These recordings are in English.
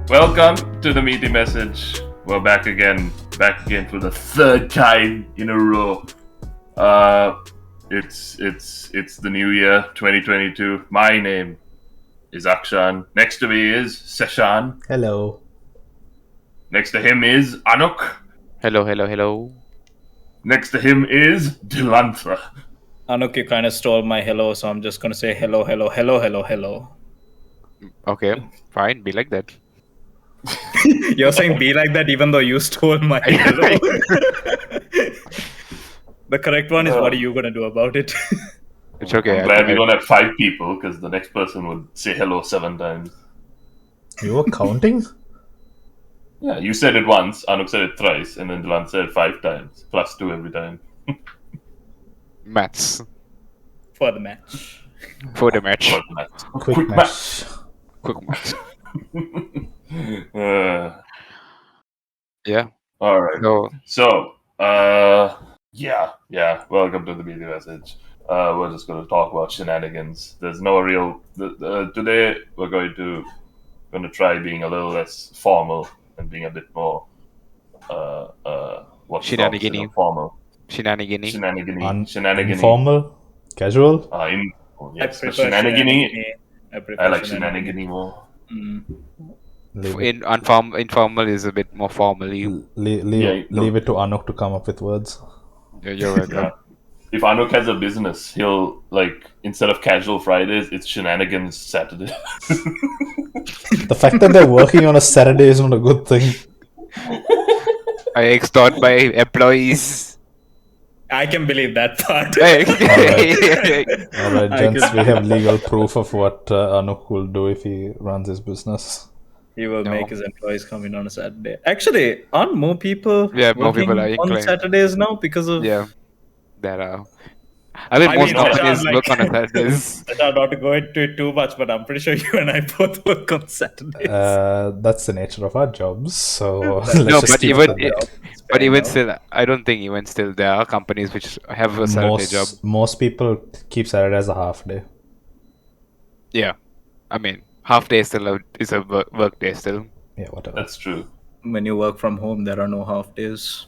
Welcome to the Meaty Message. We're back again for the third time in a row. It's the new year, 2022. My name is Akshan. Next to me is Seshan. Hello. Next to him is Anuk. Hello. Next to him is Dilantha. Anuk, you kind of stole my hello, so I'm just going to say hello. Okay, fine. Be like that. You're saying be like that even though you stole my hello. The correct one is what are you going to do about it? It's okay. I'm glad we don't have 5 people because the next person would say hello 7 times. You were counting? Yeah, you said it once, Anuk said it thrice, and then Dilantha said it 5 times, plus 2 every time. Maths For the match. for the match. Quick match. Quick maths. Yeah. Yeah. All right. So Yeah. Welcome to the Meaty Message. We're just going to talk about shenanigans. There's no real. Today we're going to try being a little less formal and being a bit more. What's the opposite Shenaniganny. of formal? Shenaniganny. Shenaniganny. Informal? Casual? Yes, I the prefer shenaniganny. prefer I like shenaniganny more. Informal is a bit more formally. Leave it to Anuk to come up with words. You're welcome. Yeah. If Anuk has a business, he'll instead of casual Fridays, it's shenanigans Saturday. The fact that they're working on a Saturday is not a good thing. I extort my employees. I can believe that part. Alright, gents, we have legal proof of what Anuk will do if he runs his business. He will make his employees come in on a Saturday. Actually, aren't more people Yeah, more working people are on inclined. Saturdays now because of... Yeah, there are. Most companies work on a Saturdays. I try not to go into it too much, but I'm pretty sure you and I both work on Saturdays. That's the nature of our jobs, so No, let's just but keep even it at but even still, I don't think even still there are companies which have a that. Saturday job. Most people keep Saturday as a half day. Yeah, I mean half day is a work day still. Yeah, whatever. That's true. When you work from home, there are no half days.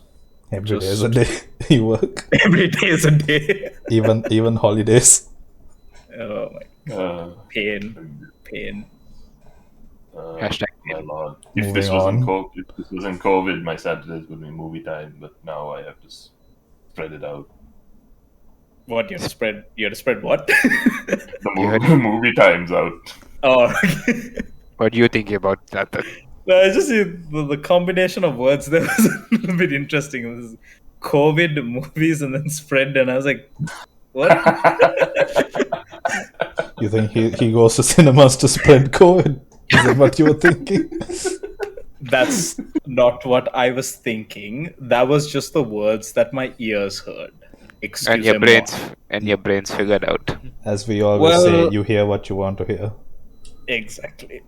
Every day is a day you work. Every day is a day. Even holidays. Oh my god. Pain. Hashtag My lord. Moving If this wasn't on. COVID, my Saturdays would be movie time, but now I have to spread it out. What, you have to spread what? The movie time's out. Oh, What do you think about that? no, I just see the combination of words there was a little bit interesting. It was COVID, movies, and then spread, and I was like, what? You think he goes to cinemas to spread COVID? Is that what you were thinking? That's not what I was thinking. That was just the words that my ears heard. And your brains figured out. As we always say, you hear what you want to hear. Exactly.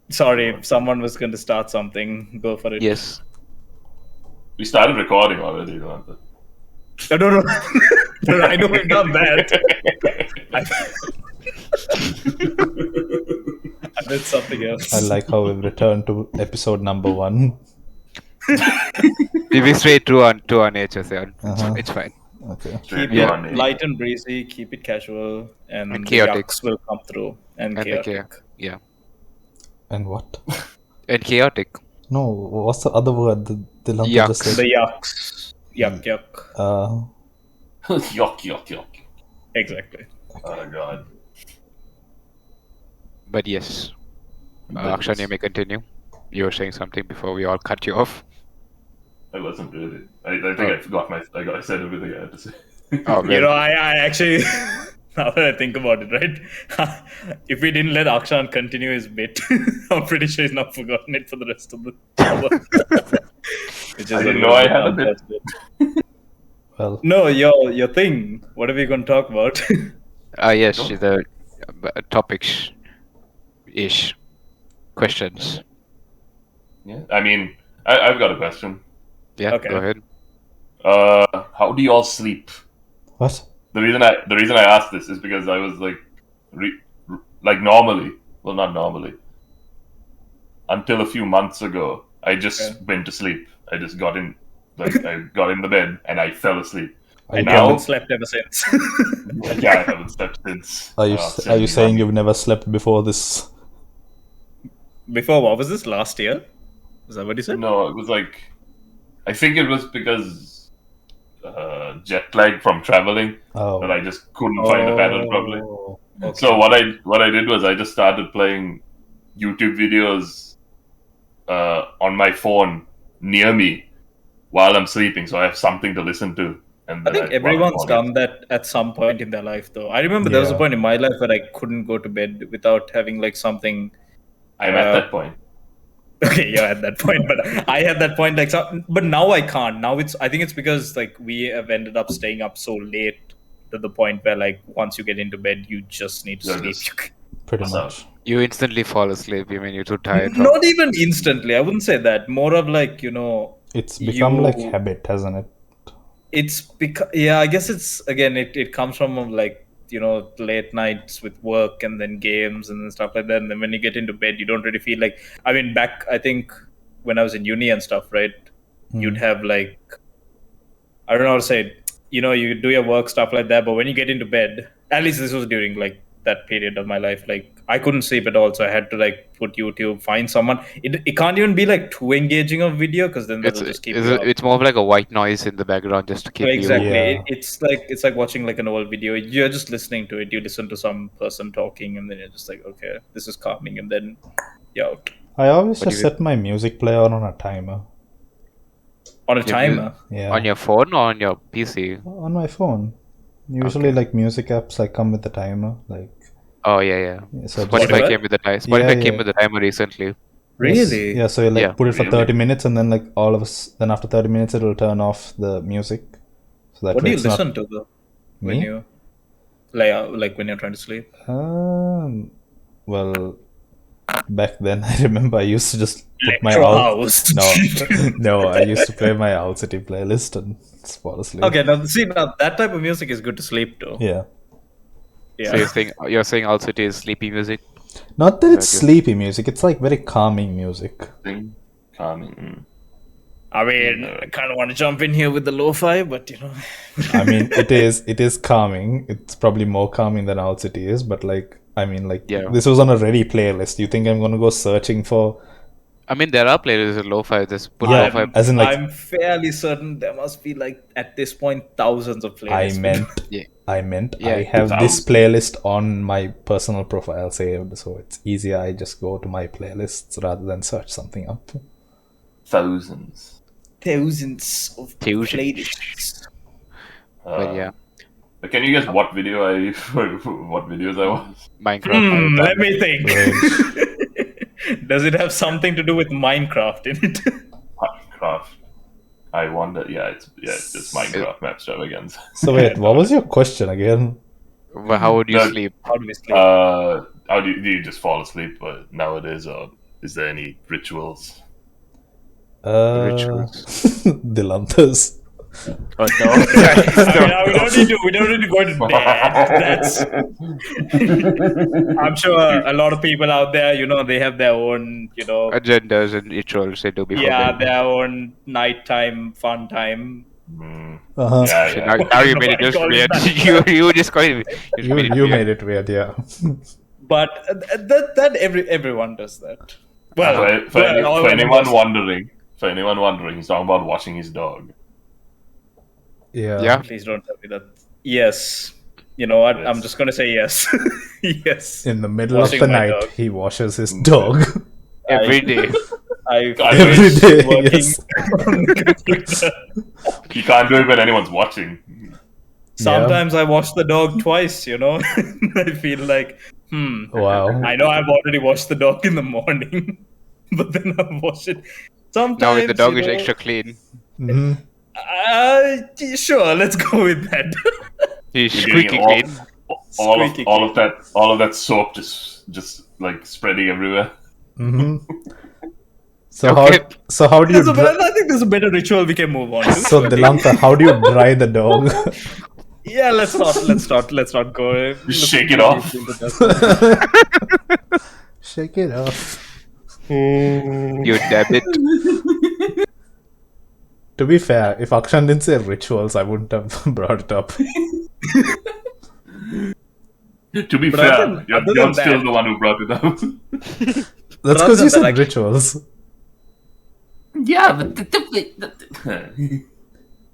Sorry, if someone was going to start something, go for it. Yes. We started recording already, Dilantha. No. No, I know we've done that. I meant something else. I like how we've returned to episode number 1. We be straight to our nature, so Uh-huh. it's fine. Okay. Keep Yeah. it light and breezy, keep it casual, and the chaotic. yucks will come through. And chaotic. Yeah. And what? And chaotic. No, what's the other word that Dilantha just Yucks. said? The yucks. Yuck. Yuck. Exactly. Oh, God. But yes. But Akshan, you may continue. You were saying something before we all cut you off. I wasn't really. I think I forgot I said everything I had to say. Oh, You know, I actually, now that I think about it, right? If we didn't let Akshan continue his bit, I'm pretty sure he's not forgotten it for the rest of the hour. I didn't know I had a bit. Well, No, your thing. What are we going to talk about? Yes, the topics-ish questions. Yeah, I mean, I've got a question. Yeah, Okay. go ahead. How do you all sleep? what? The reason I asked this is because I was normally, well, not normally. until a few months ago, I just went to sleep. I just got in, I got in the bed and I fell asleep. Are you, And Now- I haven't slept ever since. Yeah, I haven't slept since. are you since saying one- you've never slept before this? Before, what was this? Last year? Is that what you said? No, it was like, I think it was because jet lag from traveling Oh. that I just couldn't find the pattern properly. Okay. So what I did was I just started playing YouTube videos on my phone near me while I'm sleeping, so I have something to listen to. And I then think while I'm everyone's falling done that at some point in their life, though. I remember there was a Yeah. point in my life where I couldn't go to bed without having like something. I'm at that point. Okay, you're at that point, but I had that point like, but now I can't. Now I think it's because like we have ended up staying up so late to the point where like once you get into bed, you just need to You're sleep. just- Pretty So- much. You instantly fall asleep. I mean, you're too tired. From... Not even instantly. I wouldn't say that. More of like It's become like you- habit, hasn't it? it's because I guess it's again it comes from like late nights with work and then games and stuff like that, and then when you get into bed you don't really feel like, I mean, back I think when I was in uni and stuff, right, you'd have like, I don't know how to say it, you do your work stuff like that, but when you get into bed, at least this was during like that period of my life, like I couldn't sleep at all, so I had to like put YouTube, find someone. It can't even be like too engaging of video because then that'll just keep you up. It's more of like a white noise in the background just to keep Exactly. you. Yeah. It's like watching like an old video. You're just listening to it. You listen to some person talking, and then you're just like, okay, this is calming, and then you're out. I always What just do you- set my music player on a timer. On a Yeah, timer. Yeah. On your phone or on your PC? On my phone. Usually, like music apps, like come with a timer. Like, Oh yeah. so Spotify Spotify? came with the timer. Spotify Yeah, came yeah. with the timer recently. Really? Yeah, so you like Yeah. put it for Really? 30 minutes, and then like all of us, then after 30 minutes, it will turn off the music. So that What way do you it's not listen to though? When me. you like when you're trying to sleep? Well, back then I remember I used to just put my Electro out. house. No, I used to play my Owl City playlist and just fall asleep. Okay, now that type of music is good to sleep to. Yeah. Yeah. So you're saying also it is sleepy music? Not that it's Okay. sleepy music. It's like very calming music. Thing. Calming. I mean, I kind of want to jump in here with the lo-fi, but I mean, it is calming. It's probably more calming than Owl City is, but like, I mean, like, Yeah. this was on a ready playlist. You think I'm gonna go searching for? I mean, there are playlists with lo-fi. Just put Yeah, lo-fi. as in, like- I'm fairly certain there must be like at this point thousands of playlists. I meant Yeah. I have this Thousands. playlist on my personal profile saved, so it's easier. I just go to my playlists rather than search something up. Thousands. Thousands of Thousands. playlists. But yeah, But can you guess what video what videos I was? Minecraft. Let me think. Range. Does it have something to do with Minecraft in it? Minecraft. I wonder. Yeah, it's just Minecraft map extravaganza. So wait, what was your question again? But how would you No. sleep? How do we sleep? How do you just fall asleep nowadays, or is there any rituals? Rituals. Dilantha's. Oh no! I mean, we don't need to go to bed. That's. I'm sure a lot of people out there, they have their own, Agendas and rituals they do before bed. their own nighttime fun time. Mm, Uh-huh. yeah, So yeah. now you made it just Call it weird. you just call it. You made it weird, yeah. But that everyone does that. Well, For all anyone animals- wondering, he's talking about washing his dog. Yeah. Yeah. Please don't tell me that. Yes. You know what? Yes. I'm just gonna say yes. Yes. In the middle Washing of the my night, dog. he washes his dog. Every day. Every day, working yes. on the computer. You can't do it when anyone's watching. Sometimes I wash the dog twice, I feel like, Wow. I know I've already washed the dog in the morning, but then I wash it. Sometimes, Now the dog is extra clean. hmm Sure, let's go with that. He's You're squeaky getting clean. all Squeaky of that soap just like spreading everywhere. hmm So Okay. how do you I think there's a better ritual we can move on to. so Dilantha, how do you dry the dog? Yeah, let's not go. Just shake it off. Shake it off. You debit. To be fair, if Akshan didn't say rituals, I wouldn't have brought it up. To be But fair, other than you're still that- the one who brought it up. That's other because you than that, said actually- rituals. Yeah, but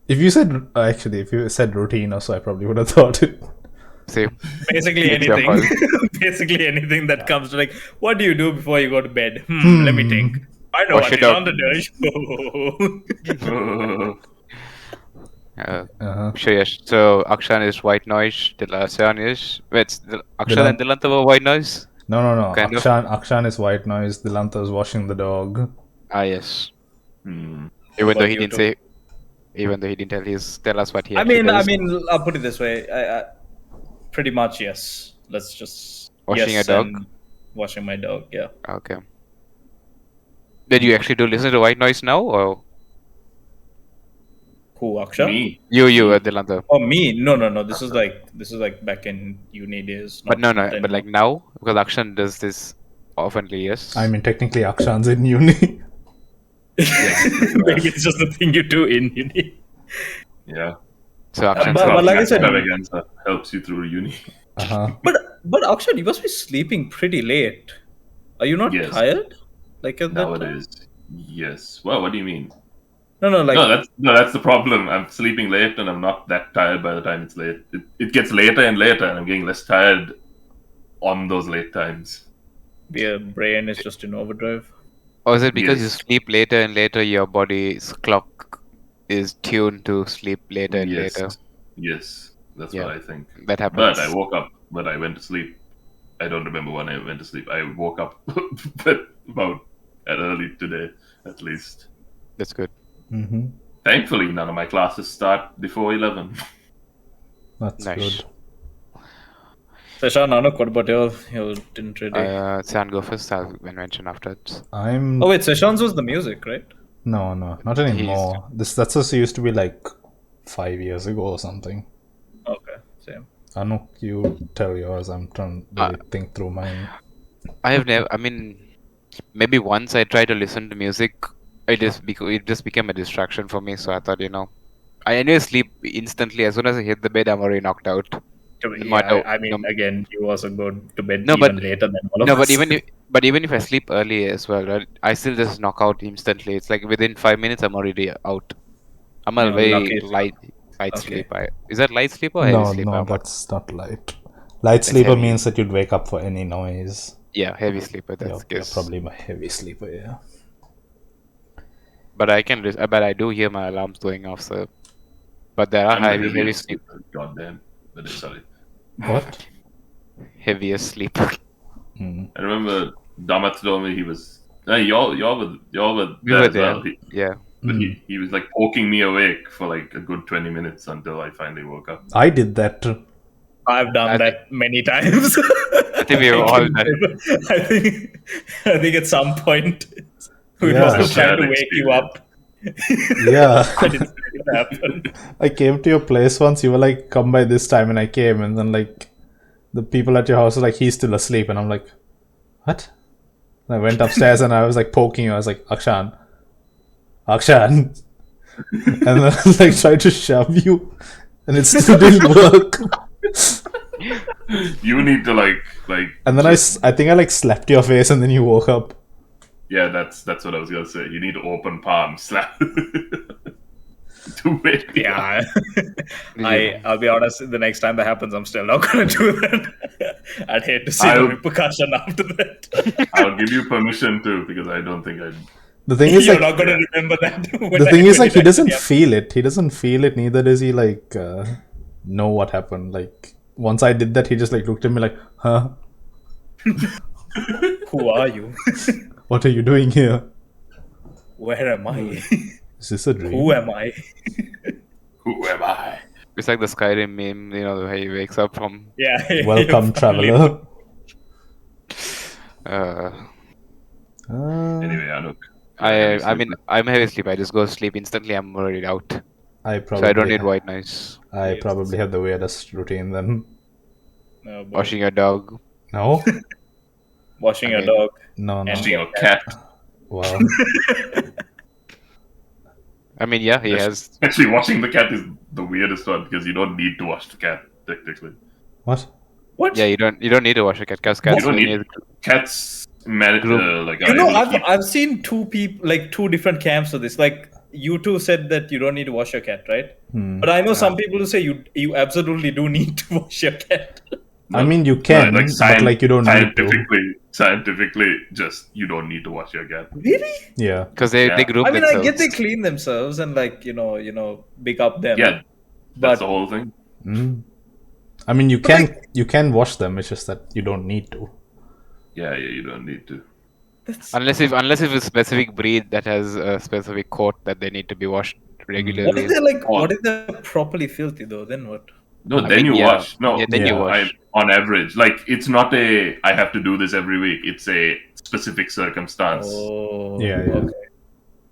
If you said routine or so, I probably would have thought it. Same. Basically It's your anything. Basically anything that comes to like, what do you do before you go to bed? Let me think. I know Wash what your is on dog. the dish. Sure, yes. So Akshan is white noise. Seshan is. Wait, Akshan and Dilantha were white noise? No. Kind of. Akshan is white noise. Dilantha is washing the dog. Ah, yes. Hmm. Even though about he you didn't two? say. Even though he didn't tell us what he I actually mean, does. I'll put it this way. I pretty much yes. Let's just Washing yes a dog? and washing my dog. Yeah. Okay. Did you actually do listen to white noise now, or Who, Aksha? Me. you, Dilantha? Oh, me? No. This is like back in uni days. But not no, anymore. but like now, because Akshan does this oftenly, yes. I mean, technically, Akshan's in uni. Maybe it's just the thing you do in uni. Yeah. So Akshan. but like I said- extravaganza helps you through uni. But Aksha, you must be sleeping pretty late. Are you not Yes. tired? Like at that time? Nowadays, yes. Well, what do you mean? No, like That's the problem. I'm sleeping late, and I'm not that tired by the time it's late. It gets later and later, and I'm getting less tired on those late times. your brain is just in overdrive. Or is it because you Yes. sleep later and later, your body's clock is tuned to sleep later and Yes, later? yes, that's Yeah. what I think. That happens. But I woke up. But I went to sleep. I don't remember when I went to sleep. I woke up about early today, at least. That's good. Mm-hmm. Thankfully, none of my classes start before 11. That's Nice. good. Seshan, Anuk, what about you didn't really... Seshan, go first. I'll mention afterwards. I'm Oh wait, Seshan's was the music, right? no, not anymore. That's just used to be like 5 years ago or something. Okay, same. Anuk, you tell yours. I'm trying to think through mine. I have never. I mean, maybe once I tried to listen to music, it just became a distraction for me. So I thought, I anyway sleep instantly as soon as I hit the bed. I'm already knocked out. Yeah, matter- I mean, no- again, you also go to bed No, even but- later than all of No, us. but even if I sleep early as well, right, I still just knock out instantly. It's like within 5 minutes, I'm already out. I'm a Yeah, very lucky. light Okay. sleep. Is that light sleep or heavy No, sleep? that's not light. Light sleeper heavy. means that you'd wake up for any noise. Yeah, heavy sleeper. That's You're yes. probably my heavy sleeper, yeah. But but I do hear my alarms going off. So, but there are I'm the heavy heaviest sleep, sleeper, goddamn. But sorry. What? heaviest sleep. Hmm. I remember Damat told me he was. Y'all were We there were as well. there. Yeah. But he was like poking me awake for like a good 20 minutes until I finally woke up. I did that too. I've done that many times. I think we have all done. I think at some point we Yeah. were trying to Shared wake you up. Yeah. But it didn't happen. I came to your place once. You were like, come by this time, and I came, and then like the people at your house were like, he's still asleep, and I'm like, what? And I went upstairs and I was like poking you. I was like, Akshan. And then I was like trying to shove you, and it still didn't work. You need to like. And then I think I like slapped your face, and then you woke up. Yeah, that's what I was gonna say. You need to open palm slap to wake me up. Yeah. I'll be honest, the next time that happens, I'm still not going to do that. I'd hate to see the I'll- repercussion after that. I'll give you permission to because I don't think I'd. The thing is, You're like, not going to remember that. the thing is, like, he doesn't feel it. He doesn't feel it. Neither does he like know what happened. Like once I did that, he just like looked at me like, huh? Who are you? What are you doing here? Where am I? Is this a dream? Who am I? Who am I? It's like the Skyrim meme, the way he wakes up from. Yeah. Welcome, traveler. Anyway, Anuk. I mean, I'm heavy sleep. I just go sleep instantly. I'm already out. I So probably I don't need white noise. I probably have the weirdest routine then. No, but Washing your dog. No, Washing I a mean, dog. No, no. Washing a cat. Wow. I mean, yeah, he has. Actually, washing the cat is the weirdest one because you don't need to wash the cat technically. What? What? Yeah, you don't need to wash a cat because You cats don't when need you cats. Groom. Like You are know, able to keep. I've seen two people, like two different camps of this. Like you two said that you don't need to wash your cat, right? But I know some people who say you absolutely do need to wash your cat. I mean, you can, but like you don't need to. Scientifically, just you don't need to wash your cat. Really? Yeah. because they Yeah. groom I mean, themselves. I get they clean themselves and like big up them. Yeah, but that's the whole thing. I mean, you can wash them. It's just that you don't need to. Yeah, you don't need to. Unless if it's a specific breed that has a specific coat that they need to be washed regularly. what if they're like? Oh. What if they're properly filthy though? Then what? No, I then mean, you yeah. wash. No, Yeah, then you Yeah. wash. on average, like it's not a I have to do this every week. It's a specific circumstance. Oh, Yeah. Okay.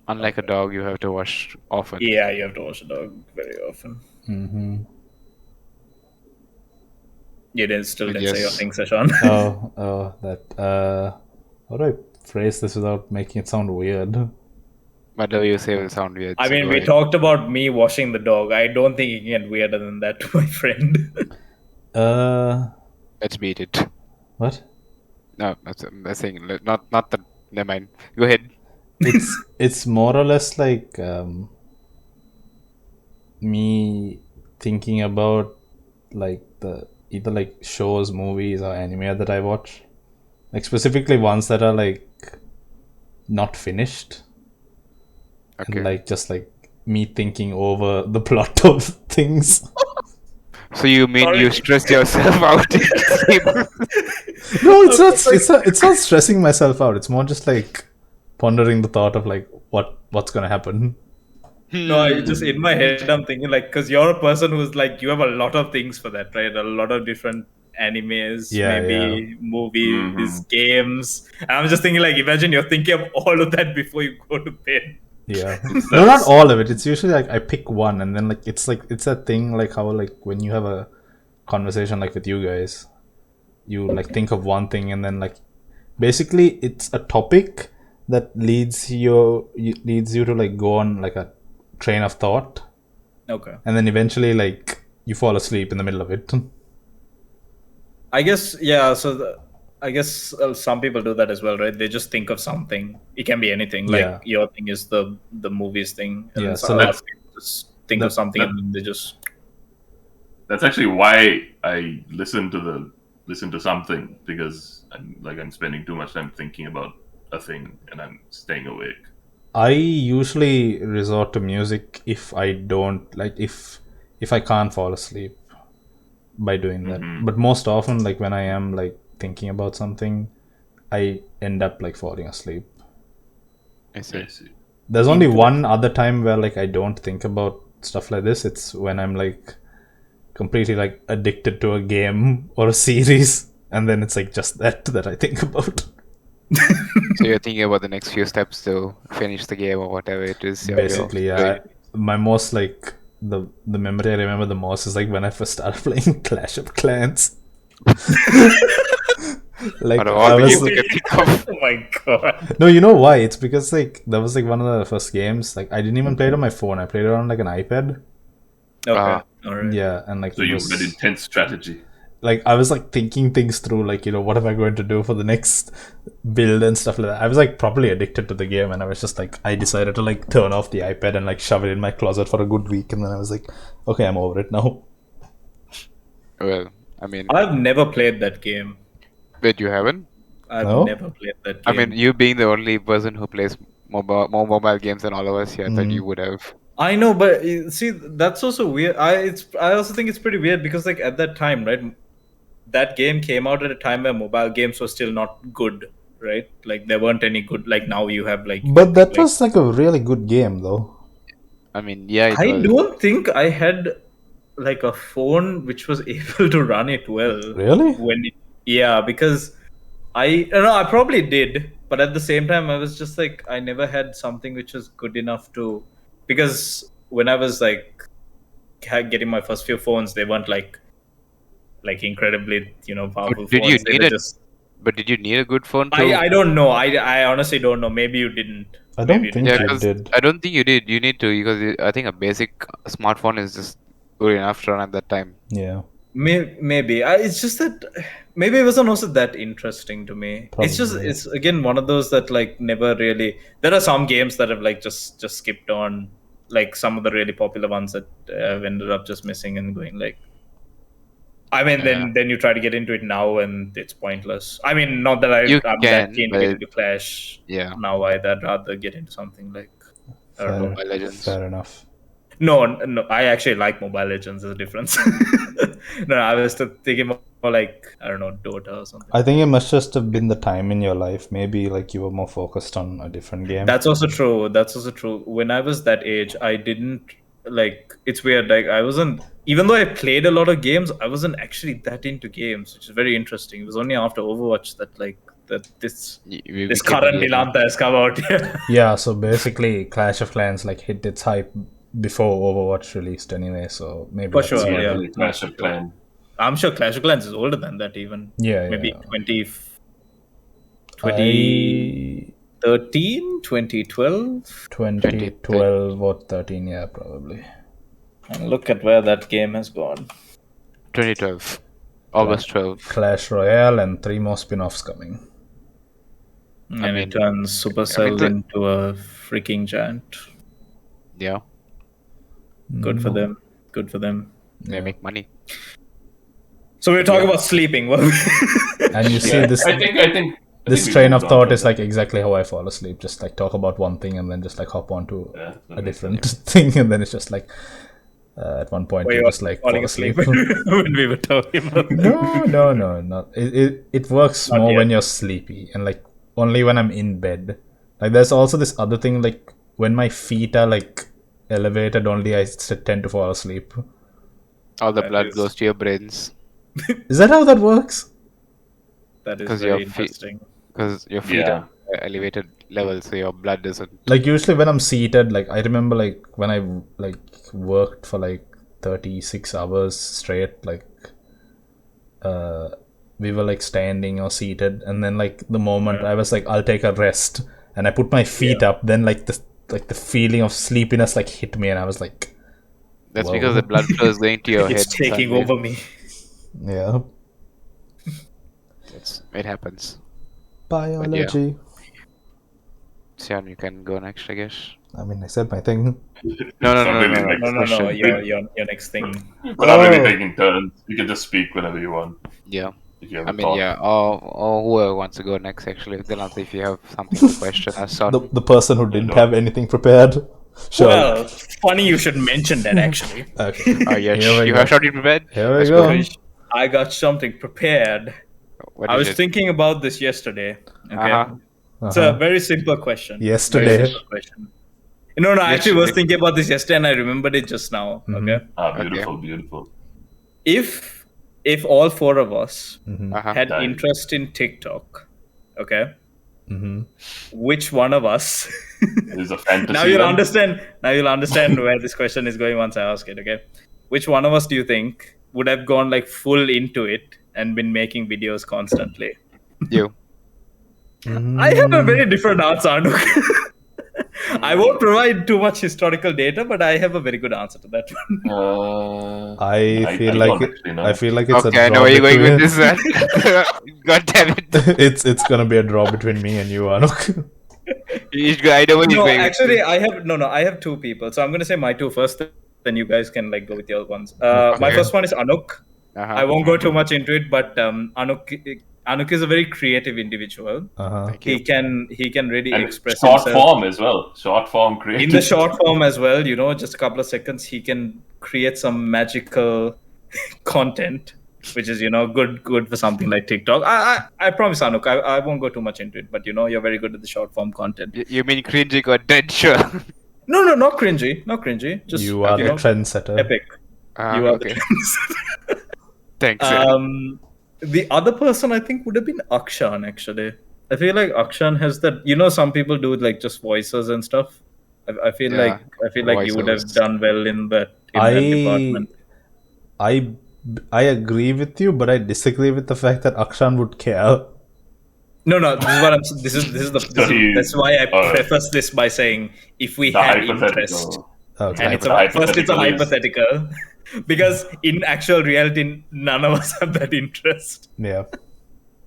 Unlike a dog, you have to wash often. Yeah, you have to wash a dog very often. Mm-hmm. You didn't still But didn't say your yes. thing, Seshan. How do I phrase this without making it sound weird? Whatever you say will sound weird. I so mean, go we ahead. talked about me washing the dog. I don't think it can get weirder than that to my friend. Let's beat it. What? No, I'm saying not that. Never mind. Go ahead. It's more or less like me thinking about like the either like shows, movies, or anime that I watch, like specifically ones that are like not finished, Okay. and like just like me thinking over the plot of things. So you mean Sorry. you stress yourself out? No, it's not stressing myself out. It's more just like pondering the thought of like what's gonna happen. No, I just in my head I'm thinking like, because you're a person who's like, you have a lot of things for that, right? A lot of different animes, Yeah, maybe movies, games. And I'm just thinking like, imagine you're thinking of all of that before you go to bed. Yeah. No, not all of it. It's usually like I pick one and then like it's that thing like how like when you have a conversation like with you guys, you like think of one thing and then like basically it's a topic that leads you to like go on like a train of thought, Okay. and then eventually like you fall asleep in the middle of it. I guess, yeah. So I guess some people do that as well, right? They just think of something. It can be anything. Like Yeah. your thing is the movies thing. And Yeah, then so some like- other people just think of something and then they just. That's actually why I listen to something, because I'm spending too much time thinking about a thing and I'm staying awake. I usually resort to music if I don't like if I can't fall asleep by doing that. But most often like when I am like thinking about something, I end up like falling asleep. I see. I see. There's only one other time where like I don't think about stuff like this. It's when I'm like completely like addicted to a game or a series, and then it's like just that I think about. So you're thinking about the next few steps to finish the game or whatever it is. Basically, yeah. My most like the memory I remember the most is like when I first started playing Clash of Clans. Like Out of I all the was games you can think of. Oh my god. no, you know why? It's because like that was like one of the first games. Like I didn't even play it on my phone. I played it on like an iPad. Okay. All right. Yeah, and like So it you was, had intense strategy. like I was like thinking things through, like what am I going to do for the next build and stuff like that. I was like probably addicted to the game, and I was just like I decided to like turn off the iPad and like shove it in my closet for a good week, and then I was like, okay, I'm over it now. Well, I mean, I've never played that game. wait, you haven't? I've No? never played that game. I mean, you being the only person who plays more mobile games than all of us here, I thought you would have. I know, but see, that's also weird. I also think it's pretty weird because like at that time, right? That game came out at a time where mobile games were still not good, right? Like there weren't any good. Like now you have like. But that was like a really good game, though. I mean, yeah, it I was. don't think I had like a phone which was able to run it well. Really? Yeah, because I don't know, I probably did, but at the same time I was just like I never had something which was good enough to, because when I was like getting my first few phones, they weren't like incredibly powerful Did phones. you They need were it? just But did you need a good phone to? I don't know. I honestly don't know. Maybe you didn't. I Maybe don't you think Yeah, you because did. I don't think you did. You need to because I think a basic smartphone is just good enough to run at that time. Yeah. Maybe it's just that maybe it wasn't also that interesting to me. Probably. It's again one of those that like never really. There are some games that have like just skipped on, like some of the really popular ones that have ended up just missing and going like. I mean, then you try to get into it now and it's pointless. I mean, not that You I'm can, that keen to but get into Clash yeah, now either. I'd rather get into something like I don't know. Fair, Mobile Legends. fair enough. No, I actually like Mobile Legends. There's a difference. No, I was thinking more like I don't know, Dota or something. I think it must just have been the time in your life. Maybe like you were more focused on a different game. That's also true. That's also true. When I was that age, I didn't like. It's weird. Like I wasn't. Even though I played a lot of games, I wasn't actually that into games, which is very interesting. It was only after Overwatch that this We this became current a gamer. Dilantha has come out. Yeah, so basically Clash of Clans like hit its hype before Overwatch released anyway, so maybe For that's sure, why. yeah. Clash of Clans. I'm sure Clash of Clans is older than that even. Yeah, Maybe yeah. 2013, 2012. 2012 or 13, yeah, probably. And look at where that game has gone. 2012, August 12. Clash Royale and 3 more spin-offs coming. And mean, it turns Supercell the- into a freaking giant. Yeah, Good for them. Good for them. they make money. So we're talking about sleeping. And you see Yeah, this I think this we train of moved on thought from is that. like exactly how I fall asleep. Just like talk about one thing and then just like hop onto Yeah, that a makes different thing, and then it's just like at one point you just like fall falling asleep. when we were talking about No, not it works Not more yet. when you're sleepy and like only when I'm in bed. Like there's also this other thing like when my feet are like elevated, only I tend to fall asleep. All the That blood is- goes to your brains Is that how that works? That is 'Cause very your feet- interesting. because your feet Yeah. are at elevated level, so your blood doesn't. Like usually when I'm seated, like I remember like when I like worked for like 36 hours straight, like we were like standing or seated, and then like the moment I was like I'll take a rest and I put my feet up, then like the feeling of sleepiness like hit me and I was like, That's Whoa. because the blood flow is going to your head. It's taking suddenly. over me. yeah, It happens. biology. Sian, you can go next, I guess. I mean, I said my thing. No. Somebody like- No. Session. Your next thing. We're not really Oh. taking turns. You can just speak whenever you want. Yeah. If you have I a mean, thought. yeah, or whoever wants to go next, actually. Dilantha, if you have something to question us on. The person who didn't have anything prepared. Sure. Well, funny you should mention that actually. Okay. Oh, yeah, Here we you go. have something prepared? Here we Let's go. Because I got something prepared. What I is was it? thinking about this yesterday. Okay. Uh-huh. It's a very simple question. Yesterday. Very simple question. No, I actually was Yesterday. thinking about this yesterday and I remembered it just now. Okay. Beautiful, beautiful. If all four of us Uh-huh. had Done. interest in TikTok, okay, Mm-hmm. which one of us It is a fantasy. now you'll then. understand where this question is going once I ask it, okay? Which one of us do you think would have gone like full into it and been making videos constantly? You. I have a very different answer, Anuk. I won't provide too much historical data, but I have a very good answer to that one. I feel don't like actually know. I feel like it's Okay, a I know draw where you're going between- with this. God damn it. it's gonna be a draw between me and you, Anuk. I know where you're No, going with actually, this. I have two people. So I'm going to say my two first, then you guys can like go with your ones. My Okay. first one is Anuk. Uh-huh. I won't go too much into it, but Anuk is a very creative individual. Uh-huh. Thank you. He can really And express short himself form as well. Short form creative. in the short form as well. You know, just a couple of seconds, he can create some magical content, which is good for something like TikTok. I promise, Anuk, I won't go too much into it, but you're very good at the short form content. You mean cringy or dead sure? No, not cringy, Just You are the know, trendsetter. epic. You are the Thanks. The other person I think would have been Akshan, actually. I feel like Akshan has that. Some people do like just voices and stuff. I feel Yeah, like you would have voiceovers. done well in that department. I agree with you, but I disagree with the fact that Akshan would care. No. This is what I'm. That's why I preface this by saying if we The had interest, hypothetical. Okay. and it's The first it's a hypothetical is- hypothetical, because in actual reality, none of us have that interest. Yeah.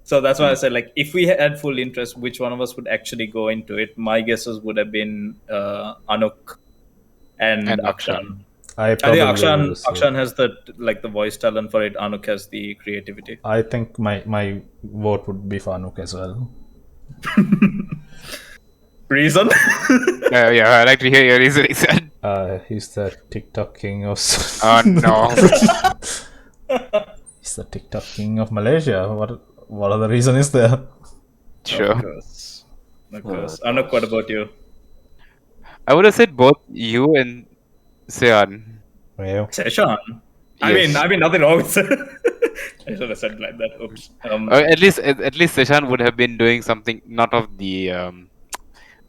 So that's why I said, like, if we had full interest, which one of us would actually go into it? My guesses would have been Anuk and Akshan. I I think probably Akshan has the voice talent for it. Anuk has the creativity. I think my vote would be for Anuk as well. Reason? Yeah, I'd like to hear your reasoning, son. He's the TikTok king of. Oh no. He's the TikTok king of Malaysia. What other reason is there? Sure. Of course. Anuk, what about you? I would have said both you and Sean. Yeah. Seshan. Yes. I mean, nothing wrong with it. I should have said it like that. Oops. Or at least Seshan would have been doing something not of the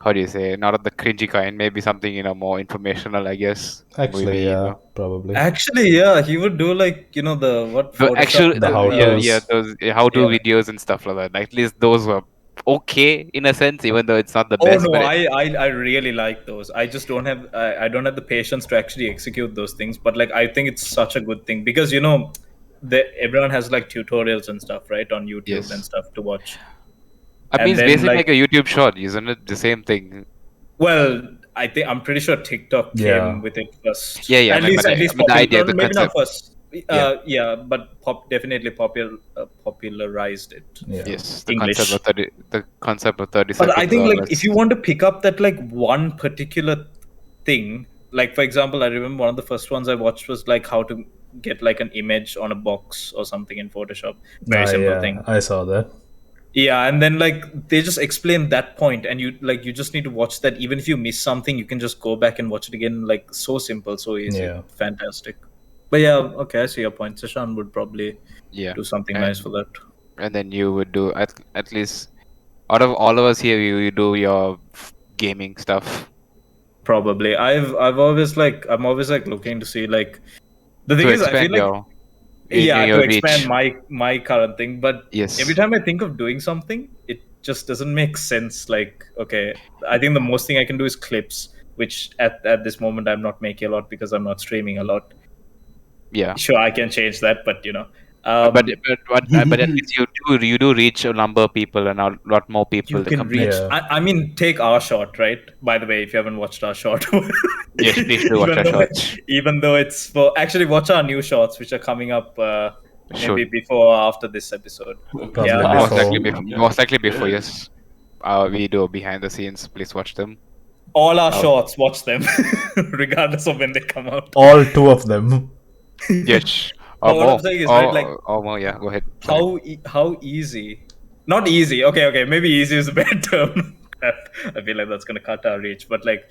how do you say, not of the cringy kind, maybe something more informational, I guess. Actually, Maybe, yeah, probably. Actually, yeah, he would do like the what The Photoshop actual The stuff. how-tos. those how-to Yeah. videos and stuff like that. Like, at least those were okay in a sense, even though it's not the Oh best. no, but I really like those. I just don't have I don't have the patience to actually execute those things. But like I think it's such a good thing because everyone has like tutorials and stuff, right, on YouTube Yes. and stuff to watch. I mean, And it's then, basically like- like a YouTube short, isn't it? The same thing. Well, I'm pretty sure TikTok Yeah. came with it first. Yeah, At least I mean, the popular, idea, the maybe concept. not first. Yeah. Yeah, but definitely popularized it. Yeah. Yes, the English. concept of 30 But seconds. I think or like less. if you want to pick up that like one particular thing, like for example, I remember one of the first ones I watched was like how to get like an image on a box or something in Photoshop. Very simple yeah, thing. I saw that. Yeah, and then like they just explain that point, and you just need to watch that. Even if you miss something, you can just go back and watch it again. Like so simple, so easy, Yeah. fantastic. But yeah, okay, I see your point. Seshan would probably Yeah. do something And- nice for that. And then you would do at least out of all of us here, you do your gaming stuff. Probably, I'm always like looking to see like the thing To is I expand feel like your to expand reach. my current thing, but Yes. every time I think of doing something, it just doesn't make sense. Like, okay, I think the most thing I can do is clips, which at this moment I'm not making a lot because I'm not streaming a lot. Yeah. Sure, I can change that, but But at least you do reach a number of people and a lot more people. you can reach. Yeah. I mean, take our short, right? By the way, if you haven't watched our short, Yes, please do watch even our though- shorts. Even though it's for actually watch our new shorts, which are coming up Sure. maybe before or after this episode. Probably Yeah. before. Most likely before. Yes. We do behind the scenes. Please watch them. All our shorts, watch them, regardless of when they come out. All two of them. Yes. But Or what more. I'm saying is, right, like, or more. Yeah. Go ahead. How easy? Not easy. Okay. Maybe easy is a bad term. I feel like that's gonna cut our reach. But like,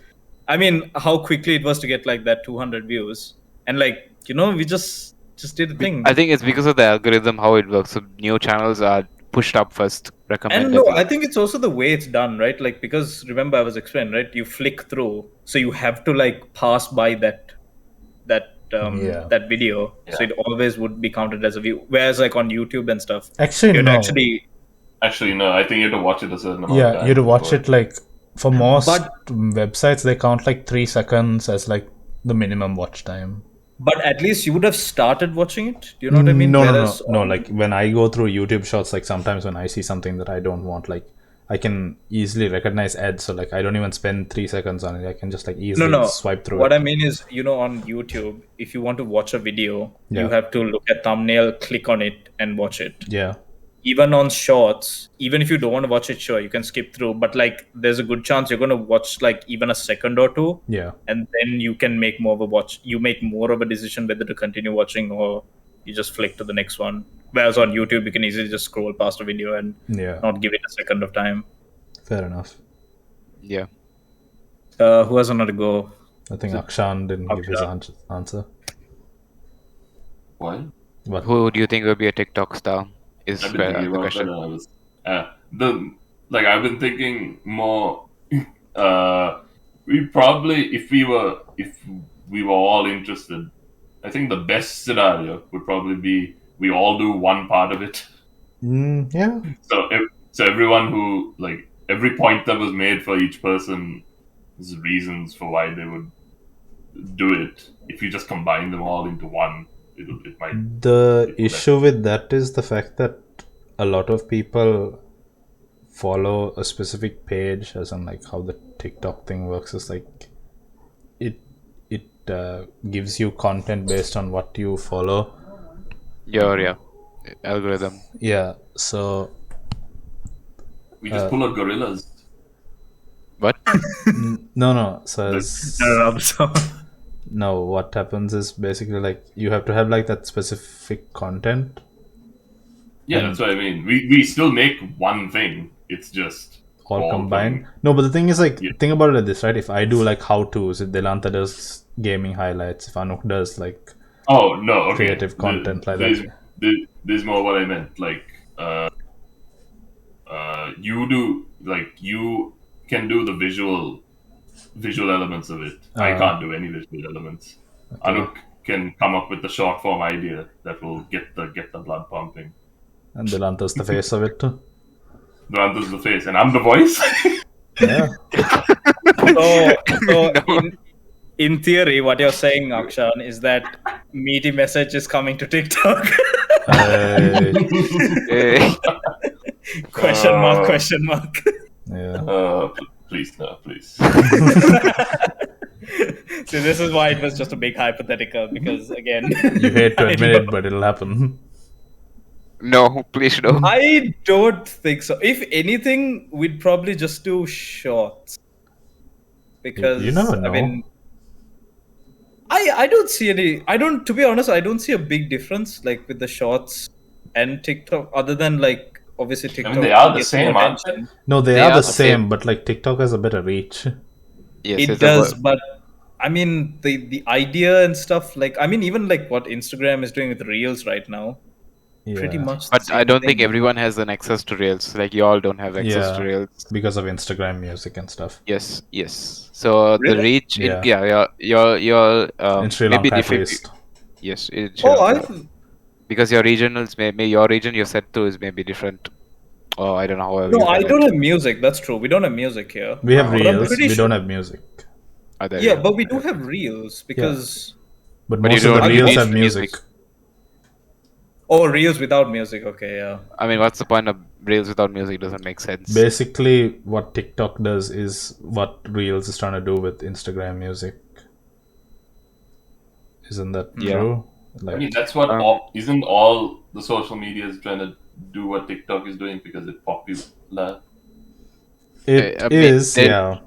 I mean, how quickly it was to get like that 200 views, and like we just did a thing. I think it's because of the algorithm how it works. So new channels are pushed up first, recommended. And no, I think it's also the way it's done, right? Like because remember I was explaining, right? You flick through, so you have to like pass by that Yeah. that video, so it always would be counted as a view. Whereas like on YouTube and stuff, Actually, you'd no. Actually, no. I think you have to watch it a certain amount of Yeah, time you have to watch before- it like for most But- websites they count like 3 seconds as like the minimum watch time. but at least you would have started watching it. Do you know what I mean? No, Whereas no. on- Like when I go through YouTube shorts, like sometimes when I see something that I don't want, like I can easily recognize ads, so like I don't even spend 3 seconds on it. I can just like easily No. swipe through What it. I mean is, on YouTube, if you want to watch a video, Yeah. you have to look at thumbnail, click on it, and watch it. Yeah, Even on shorts, even if you don't want to watch it, sure, you can skip through. But like, there's a good chance you're going to watch like even a second or two, yeah, and then you can make more of a watch. You make more of a decision whether to continue watching or you just flick to the next one. Whereas on YouTube, you can easily just scroll past a video and yeah. not give it a second of time. Fair enough. Yeah. Who has another go? I think Akshan didn't give his Akshan. answer. What? What? Who do you think will be a TikTok star? Is I've been thinking the about question. that. I was I've been thinking more. We probably, if we were all interested, I think the best scenario would probably be we all do one part of it. Yeah. So So everyone who like every point that was made for each person's reasons for why they would do it. If you just combine them all into one, it might. The issue with that is the fact that a lot of people follow a specific page, as in like how the TikTok thing works is like it gives you content based on what you follow. Your algorithm. Yeah, so We just pull out gorillas. What? no. So no, what happens is basically like you have to have like that specific content. Yeah, that's what I mean. We still make one thing. It's just all combined. coming. No, but the thing is like Yeah. think about it like this, right? If I do like how-tos, if Dilantha does gaming highlights, if Anuk does like Oh no, okay. creative content like there's, that. There's more what I meant. Like you do like you can do the visual elements of it. I can't do any visual elements. Okay. Anuk can come up with the short form idea that will get the blood pumping. And Dilantha's the face of it too. Dilantha's the face, and I'm the voice. Yeah. So in theory, what you're saying, Akshan, is that Meaty Message is coming to TikTok. Eh, Question mark. Yeah. Please, no, please. See, this is why it was just a big hypothetical, because again, You hate to I admit don't- it, but it'll happen. no, please no. I don't think so. If anything, we'd probably just do shorts. Because You never know. I mean, I don't see any. To be honest, I don't see a big difference like with the shorts and TikTok, other than like obviously TikTok. they are the gets same, more aren't they? attention. No, they They are are the the same, same. but like TikTok has a better reach. Yes, It it's does, a, but I mean the idea and stuff. Like I mean, even like what Instagram is doing with Reels right now, Yeah. pretty much. But the I same don't think thing. everyone has an access to Reels. Like you all don't have access Yeah. to Reels. Because of Instagram music and stuff. Yes. So the Really? reach, Yeah. your In Sri maybe Lanka if at you- least. yes, in Sri Oh, Lanka. Because your regionals may your region you're set to is maybe different. Oh, I don't know how. no, I don't have music. That's true. We don't have music here. We have But I'm reels, pretty we sure- don't have music. Yeah, but we do have Reels because But But you most of the don't reels need have music. Reels without music. Okay, yeah. I mean, what's the point of Reels without music? Doesn't make sense. Basically, what TikTok does is what Reels is trying to do with Instagram music. Isn't that Yeah. true? I Like, mean, that's what isn't all the social media is trying to do what TikTok is doing because it's popular. it I mean, is, they- yeah.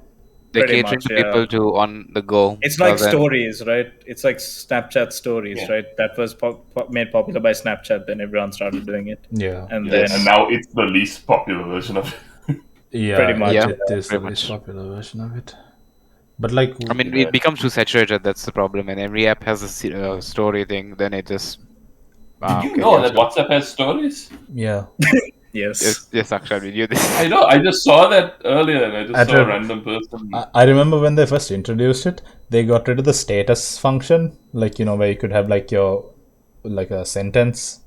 They're Pretty catering much, to yeah. people to on the go. It's like rather than- stories, right? It's like Snapchat stories, Yeah. right? That was made popular by Snapchat. Then everyone started doing it, Yeah. and Yeah, then and now it's the least popular version of it. Yeah, Pretty much, yeah, it is the pretty least much. popular version of it. But like, I mean, it becomes too saturated. That's the problem. And every app has a story thing. Then it just. Did you know that WhatsApp has stories? yeah. yes, Yes, Akshan, we knew this. I know. I just saw that earlier, and I just At saw a a- random person. I remember when they first introduced it, they got rid of the status function, like, you know, where you could have like like a sentence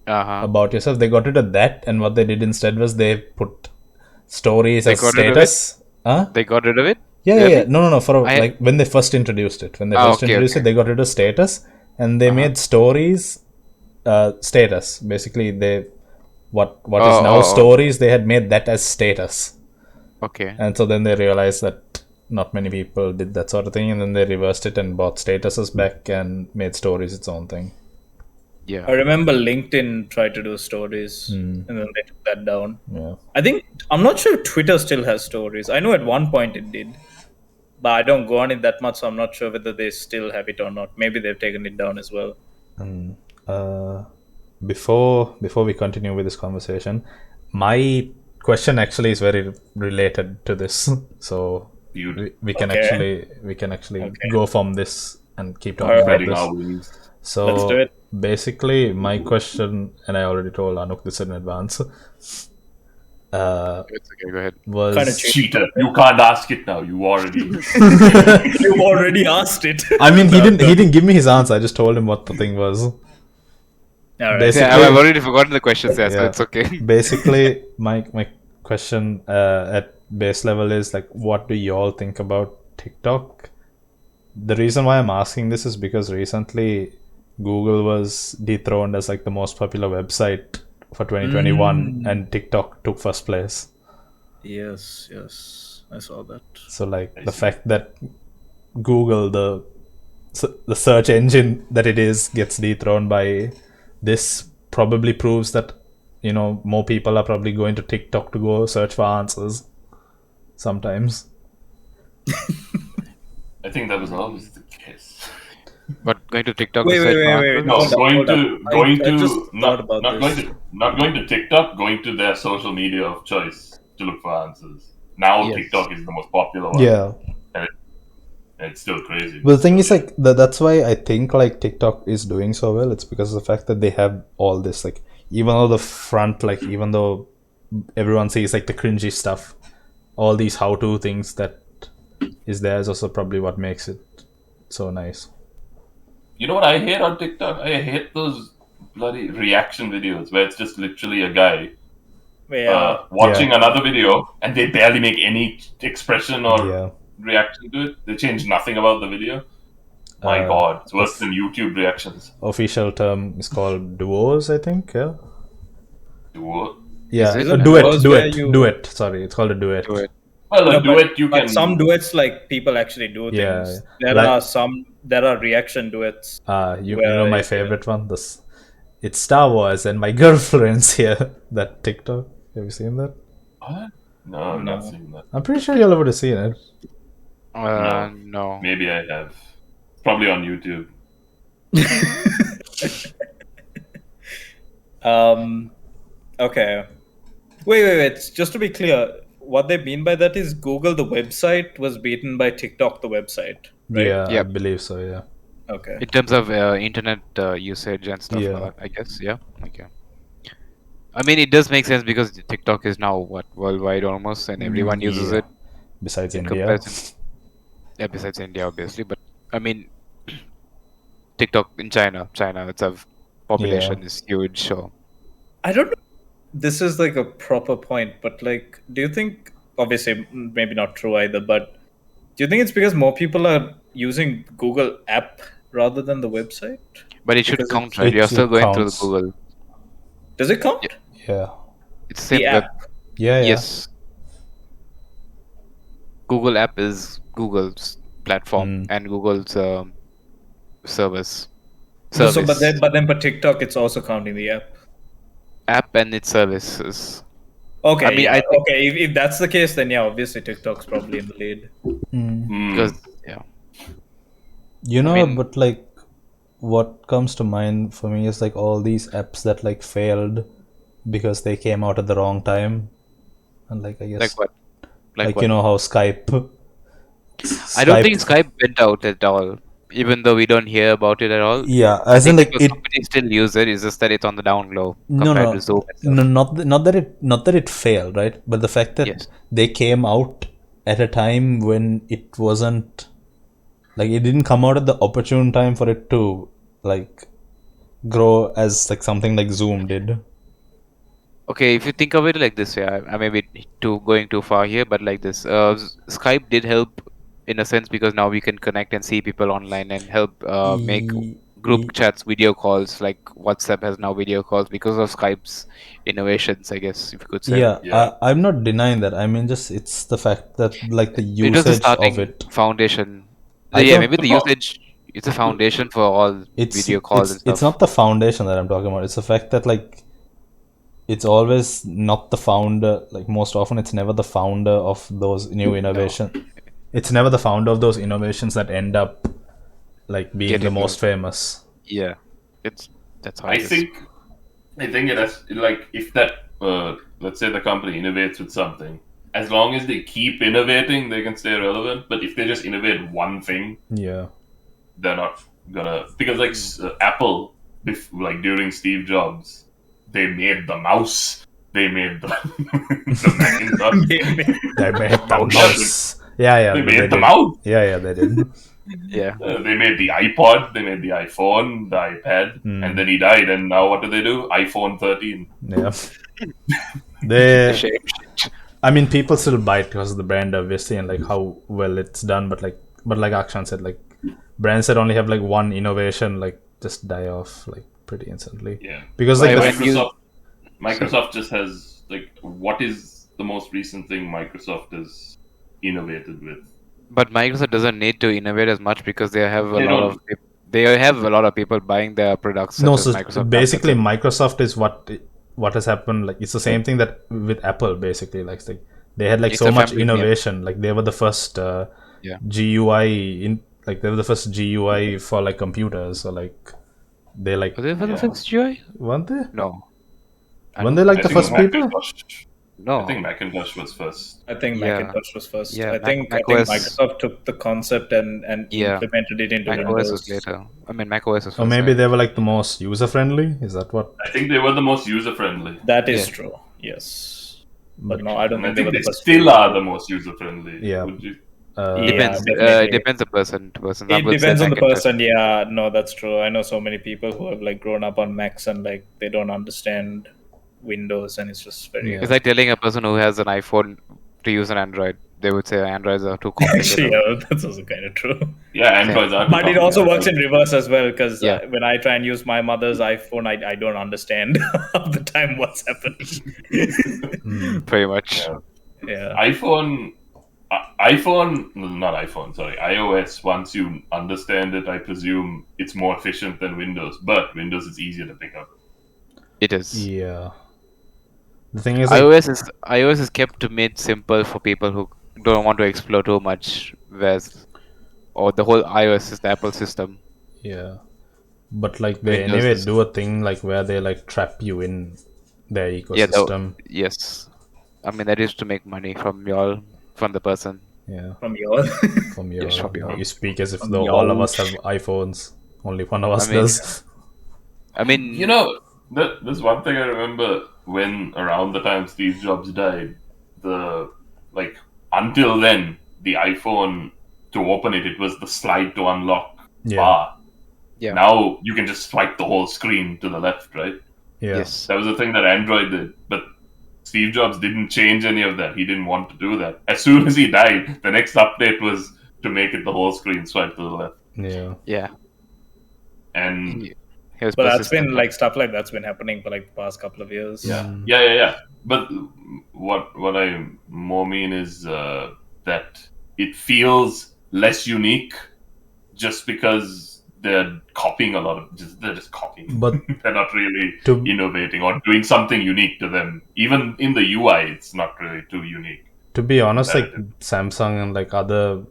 Uh-huh. about yourself. They got rid of that, and what they did instead was they put stories They as got rid of it? status. Huh? They got rid of it? Yeah. Really? No. I- Like when they first introduced it, Okay. it, they got rid of status, and they made stories status. Basically, they what is now stories. They had made that as status, Okay. and so then they realized that not many people did that sort of thing, and then they reversed it and bought statuses back and made stories its own thing. I Yeah. remember LinkedIn tried to do stories, Hmm. and then they took that down. Yeah. I think I'm not sure if Twitter still has stories. I know at one point it did, but I don't go on it that much, so I'm not sure whether they still have it or not. Maybe they've taken it down as well. Before we continue with this conversation, my question actually is very related to this, so we can Okay. actually Okay. go from this and keep talking Alright. about Spreading our this. wings. So Let's do it. basically, my question, and I already told Anuk this in advance, It's okay, go ahead. was Kinda cheap. Cheater! You can't ask it now. You already. You already asked it. I mean, he didn't give me his answer. I just told him what the thing was. All right. Basically- I've already forgotten the questions, so Yeah. it's okay. Basically, my question at base level is like, what do y'all think about TikTok? The reason why I'm asking this is because recently Google was dethroned as like the most popular website for 2021, and TikTok took first place. Yes, I saw that. So like I the see. fact that Google, the search engine that it is, gets dethroned by this probably proves that, you know, more people are probably going to TikTok to go search for answers sometimes. I think that was always the case. But going to TikTok Wait, to wait, search for wait, wait. answers? No, Hold up, going hold up. I just to thought about not this. going to TikTok, going to their social media of choice to look for answers. Now Yes. TikTok is the most popular one. Yeah. And it's still crazy. But the thing is, like, that's why I think like TikTok is doing so well. It's because of the fact that they have all this, like, even though the front, like, even though everyone sees like the cringy stuff, all these how-to things that is there is also probably what makes it so nice. You know what I hate on TikTok? I hate those bloody reaction videos where it's just literally a guy Yeah. watching Yeah. another video and they barely make any expression or Yeah. reaction to it. They change nothing about the video. My God, it's worse than YouTube reactions. Official term is called duos, I think. Yeah. Duet. Yeah. it? A Duos where you- duet. Sorry, it's called a duet. Do it. Well, a No, duet you but can. some duets, like, people actually do Yeah, things. yeah. There are reaction duets. You Where know my you favorite one. This, it's Star Wars and my girlfriend's here. That TikTok. Have you seen that? What? No, I've not seen that. I'm pretty sure you'll have seen it. No. Maybe I have. Probably on YouTube. Okay. Wait. Just to be clear, what they mean by that is Google the website was beaten by TikTok the website, right? Yeah, I Yep. believe so. Yeah. Okay. In terms of internet usage and stuff Yeah. like that, I guess. Yeah. Okay. I mean, it does make sense because TikTok is now worldwide almost, and everyone uses Yeah. it. Besides In India. comparison- Yeah, besides India, obviously. But I mean, TikTok in China itself, population is huge. So I don't know. This is like a proper point, but like, do you think? Obviously, maybe not true either. But do you think it's because more people are using Google app rather than the website? but it should Because count, it's- right? You're it still going through the counts. Google. Does it count? Yeah. It's the same The web. app. Yeah. Yes. Google app is Google's platform and Google's service. So, but TikTok, it's also counting the app. App and its services. Okay. I mean, yeah, I think- okay. If that's the case, then yeah, obviously TikTok's probably in the lead. Because You know, mean- but like, what comes to mind for me is like all these apps that like failed because they came out at the wrong time, and like I guess like what? like what? you know how Skype. I don't think Skype went out at all, even though we don't hear about it at all. Yeah, I as in think like because it. companies still use it. It's just that it's on the down low No, compared no, to Zoom. and stuff. no, not that it failed, right? But the fact that Yes. they came out at a time when it wasn't like it didn't come out at the opportune time for it to like grow as like something like Zoom did. Okay, if you think of it like this, yeah, I may be going too far here, but like this, Skype did help in a sense because now we can connect and see people online and help make group chats, video calls. Like WhatsApp has now video calls because of Skype's innovations, I guess, if you could say. Yeah. I'm not denying that. I mean, just it's the fact that like the It was the usage starting of it. foundation. I Yeah, don't- maybe the usage. It's a foundation for all video calls and stuff. It's not the foundation that I'm talking about. It's the fact that like it's always not the founder. Like most often, it's never the founder of those new innovations. It's never the founder of those innovations that end up like being Getting the most the- famous. Yeah, that's how I it is. think it has, like, if that let's say the company innovates with something, as long as they keep innovating, they can stay relevant. But if they just innovate one thing, Yeah. they're not gonna, because like Apple, like during Steve Jobs, they made the mouse, they made the, the Macintosh. They made the Oh, mouse. Yeah, They but made the did. mouse. Yeah, they did. Yeah. They made the iPod, they made the iPhone, the iPad, and then he died. And now what do? iPhone 13. Yeah. The They, shape. I mean, people still buy it because of the brand, obviously, and like how well it's done. But like Akshan said, like brands that only have like one innovation, like just die off like pretty instantly. Yeah. Because like Why, the when you- Microsoft just has like, what is the most recent thing Microsoft has innovated with? But Microsoft doesn't need to innovate as much because they have a They lot don't. of they have a lot of people buying their products. Such no, as so Microsoft basically does. Microsoft is what has happened. Like it's the same thing that with Apple, basically. Like they had like It's so a much family name. innovation. Like they were the first Yeah. GUI in like they were the first GUI for like computers. So like they like Was it for the Yeah. first GUI? weren't they? No. I Weren't don't they like I the think first people? Macintosh. No. I think Macintosh was first. I think Yeah. Macintosh was first. Yeah, I think macOS Microsoft took the concept and Yeah. implemented it into macOS Windows. was later. I mean, macOS was first. Or maybe right? they were like the most user friendly. Is that what? I think they were the most user friendly. That is Yeah. true. Yes, but no, I don't And I think they were think the they first. still are the most user friendly. Yeah. Would you? Yeah, Depends. definitely. It depends on person to person. Some It would say depends on the Macintosh. person. Yeah, no, that's true. I know so many people who have like grown up on Macs and like they don't understand Windows, and it's just very. Yeah. It's like telling a person who has an iPhone to use an Android. They would say Androids are too Actually, complicated. yeah, that's also kind of true. Yeah, Androids are. But it also works in reverse as well because Yeah. when I try and use my mother's iPhone, I don't understand half the time what's happening. Pretty much. Yeah. Yeah. iOS, once you understand it, I presume it's more efficient than Windows, but Windows is easier to pick up. It is. Yeah. The thing is, like, iOS is kept to made simple for people who don't want to explore too much. Whereas, or the whole iOS is the Apple system. yeah, but like they Windows anyway is- do a thing like where they like trap you in their Yeah, ecosystem. yes. I mean that is to make money from the person. Yeah, From your from your Yes, from your- you speak as if from though your- all of us have iPhones. Only one of us I mean- does. I mean, You know, there's one thing I remember when around the time Steve Jobs died, until then, the iPhone, to open it was the slide to unlock Yeah. bar. Yeah. Now you can just swipe the whole screen to the left, right? Yeah, yes. That was the thing that Android did, but Steve Jobs didn't change any of that. He didn't want to do that. As soon as he died, the next update was to make it the whole screen swipe to the left. yeah. Yeah. And He was But that's persistent. been like stuff like that's been happening for like the past couple of years. yeah. But what I more mean is that it feels less unique just because they're copying a lot of. They're just copying. But They're not really to innovating or doing something unique to them. Even in the UI, it's not really too unique. to be honest, like Competitive. Samsung and like other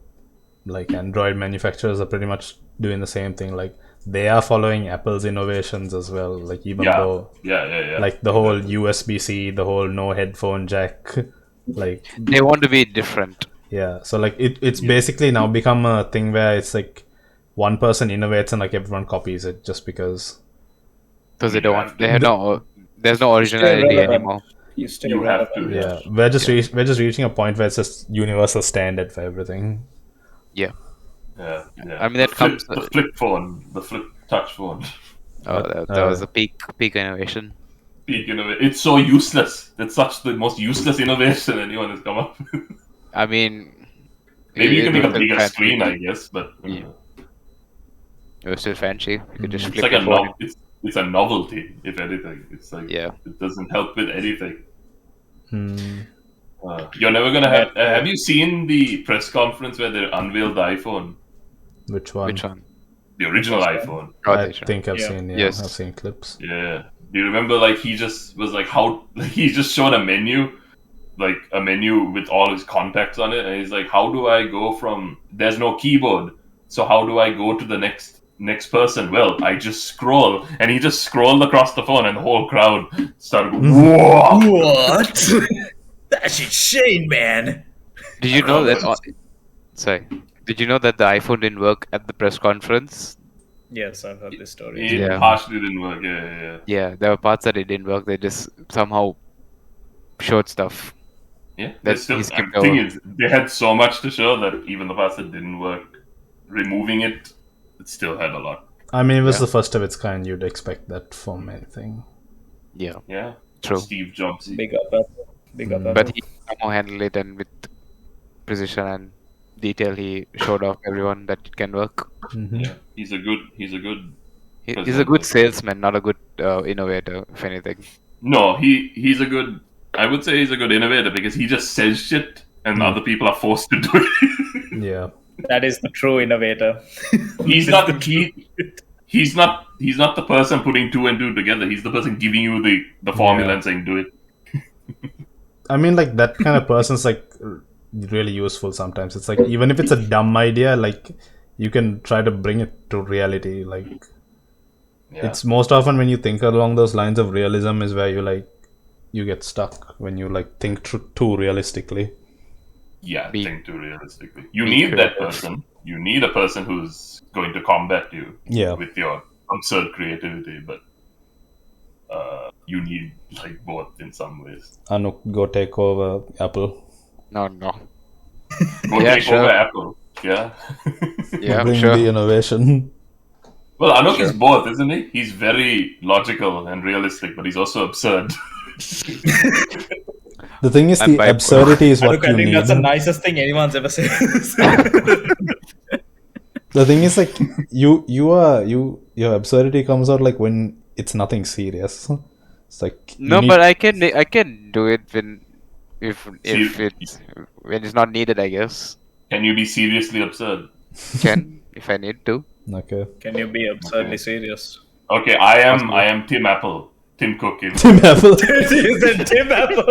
like Android manufacturers are pretty much doing the same thing. Like they are following Apple's innovations as well. Like even Yeah. though Yeah. like the whole USB-C, the whole no headphone jack, like They want to be different. yeah. So like it's basically now become a thing where it's like one person innovates and like everyone copies it just because. Because they You don't have want. to. They have no. There's no originality relevant. anymore. You still You have to. Yeah, we're just reaching a point where it's just universal standard for everything. Yeah. Yeah. I mean, that comes- the flip phone, the flip touch phone. Oh, that was a peak innovation. It's so useless. It's such the most useless innovation anyone has come up with. I mean, Maybe you can make a was still bigger fancy. screen, I guess, but Yeah. It was still fancy. You could just it's flip like your a phone. it's a novelty, if anything. It's like Yeah. it doesn't help with anything. Hmm. You're never gonna have. Have you seen the press conference where they unveiled the iPhone, Which one? Which one? the original iPhone? Oh, I they should. think I've Yeah. seen. Yeah, Yes. I've seen clips. Yeah. Do you remember? Like he just was like how he just showed a menu, like a menu with all his contacts on it, and he's like, "How do I go from? There's no keyboard, so how do I go to the next person? Well, I just scroll," and he just scrolled across the phone, and the whole crowd started going, "Whoa!" What? That's insane, man. Did you know that? Sorry. Did you know that the iPhone didn't work at the press conference? Yes, I've heard this story. It Yeah. partially didn't work. Yeah. Yeah, there were parts that it didn't work. They just somehow showed stuff. Yeah. That's- Still, he skipped the thing over. is, they had so much to show that even the parts that didn't work removing it, it still had a lot. I mean, it was Yeah. the first of its kind. You'd expect that from anything. Yeah, Yeah, true. Steve Jobs. Big up, Apple. Big up, Mm. But Apple. he somehow handled it, and with precision and detail, he showed off everyone that it can work. Mhm. Yeah, he's a good. He's a presenter. good salesman, not a good innovator, if anything. No, he's a good. I would say he's a good innovator because he just says shit, and other people are forced to do it. Yeah. That is the true innovator. He's not he's not the person putting 2 and 2 together. He's the person giving you the formula Yeah. and saying do it. I mean, like, that kind of person's like really useful sometimes. It's like, even if it's a dumb idea, like, you can try to bring it to reality. Like, Yeah. it's most often when you think along those lines of realism is where you get stuck when you like think too realistically. Yeah, Be- think too realistically. You be need that creative. person. You need a person who's going to combat you Yeah. with your absurd creativity, but you need like both in some ways. Anuk, go take over Apple. No. Go Yeah, take sure. over Apple. Yeah. Yeah, Bring sure. the innovation. Well, Anuk is Sure. both, isn't he? He's very logical and realistic, but he's also absurd. The thing is, I'm the bipolar. absurdity is what Look, I you think need. that's the nicest thing anyone's ever said. The thing is, like, your absurdity comes out like when it's nothing serious. It's like No, but I can do it if See- it's when it's not needed, I guess. Can you be seriously absurd? Can if I need to. okay. Can you be absurdly Okay. serious? Okay, I am Tim Apple. Tim Cook. You know. Tim Apple. You said Tim Apple.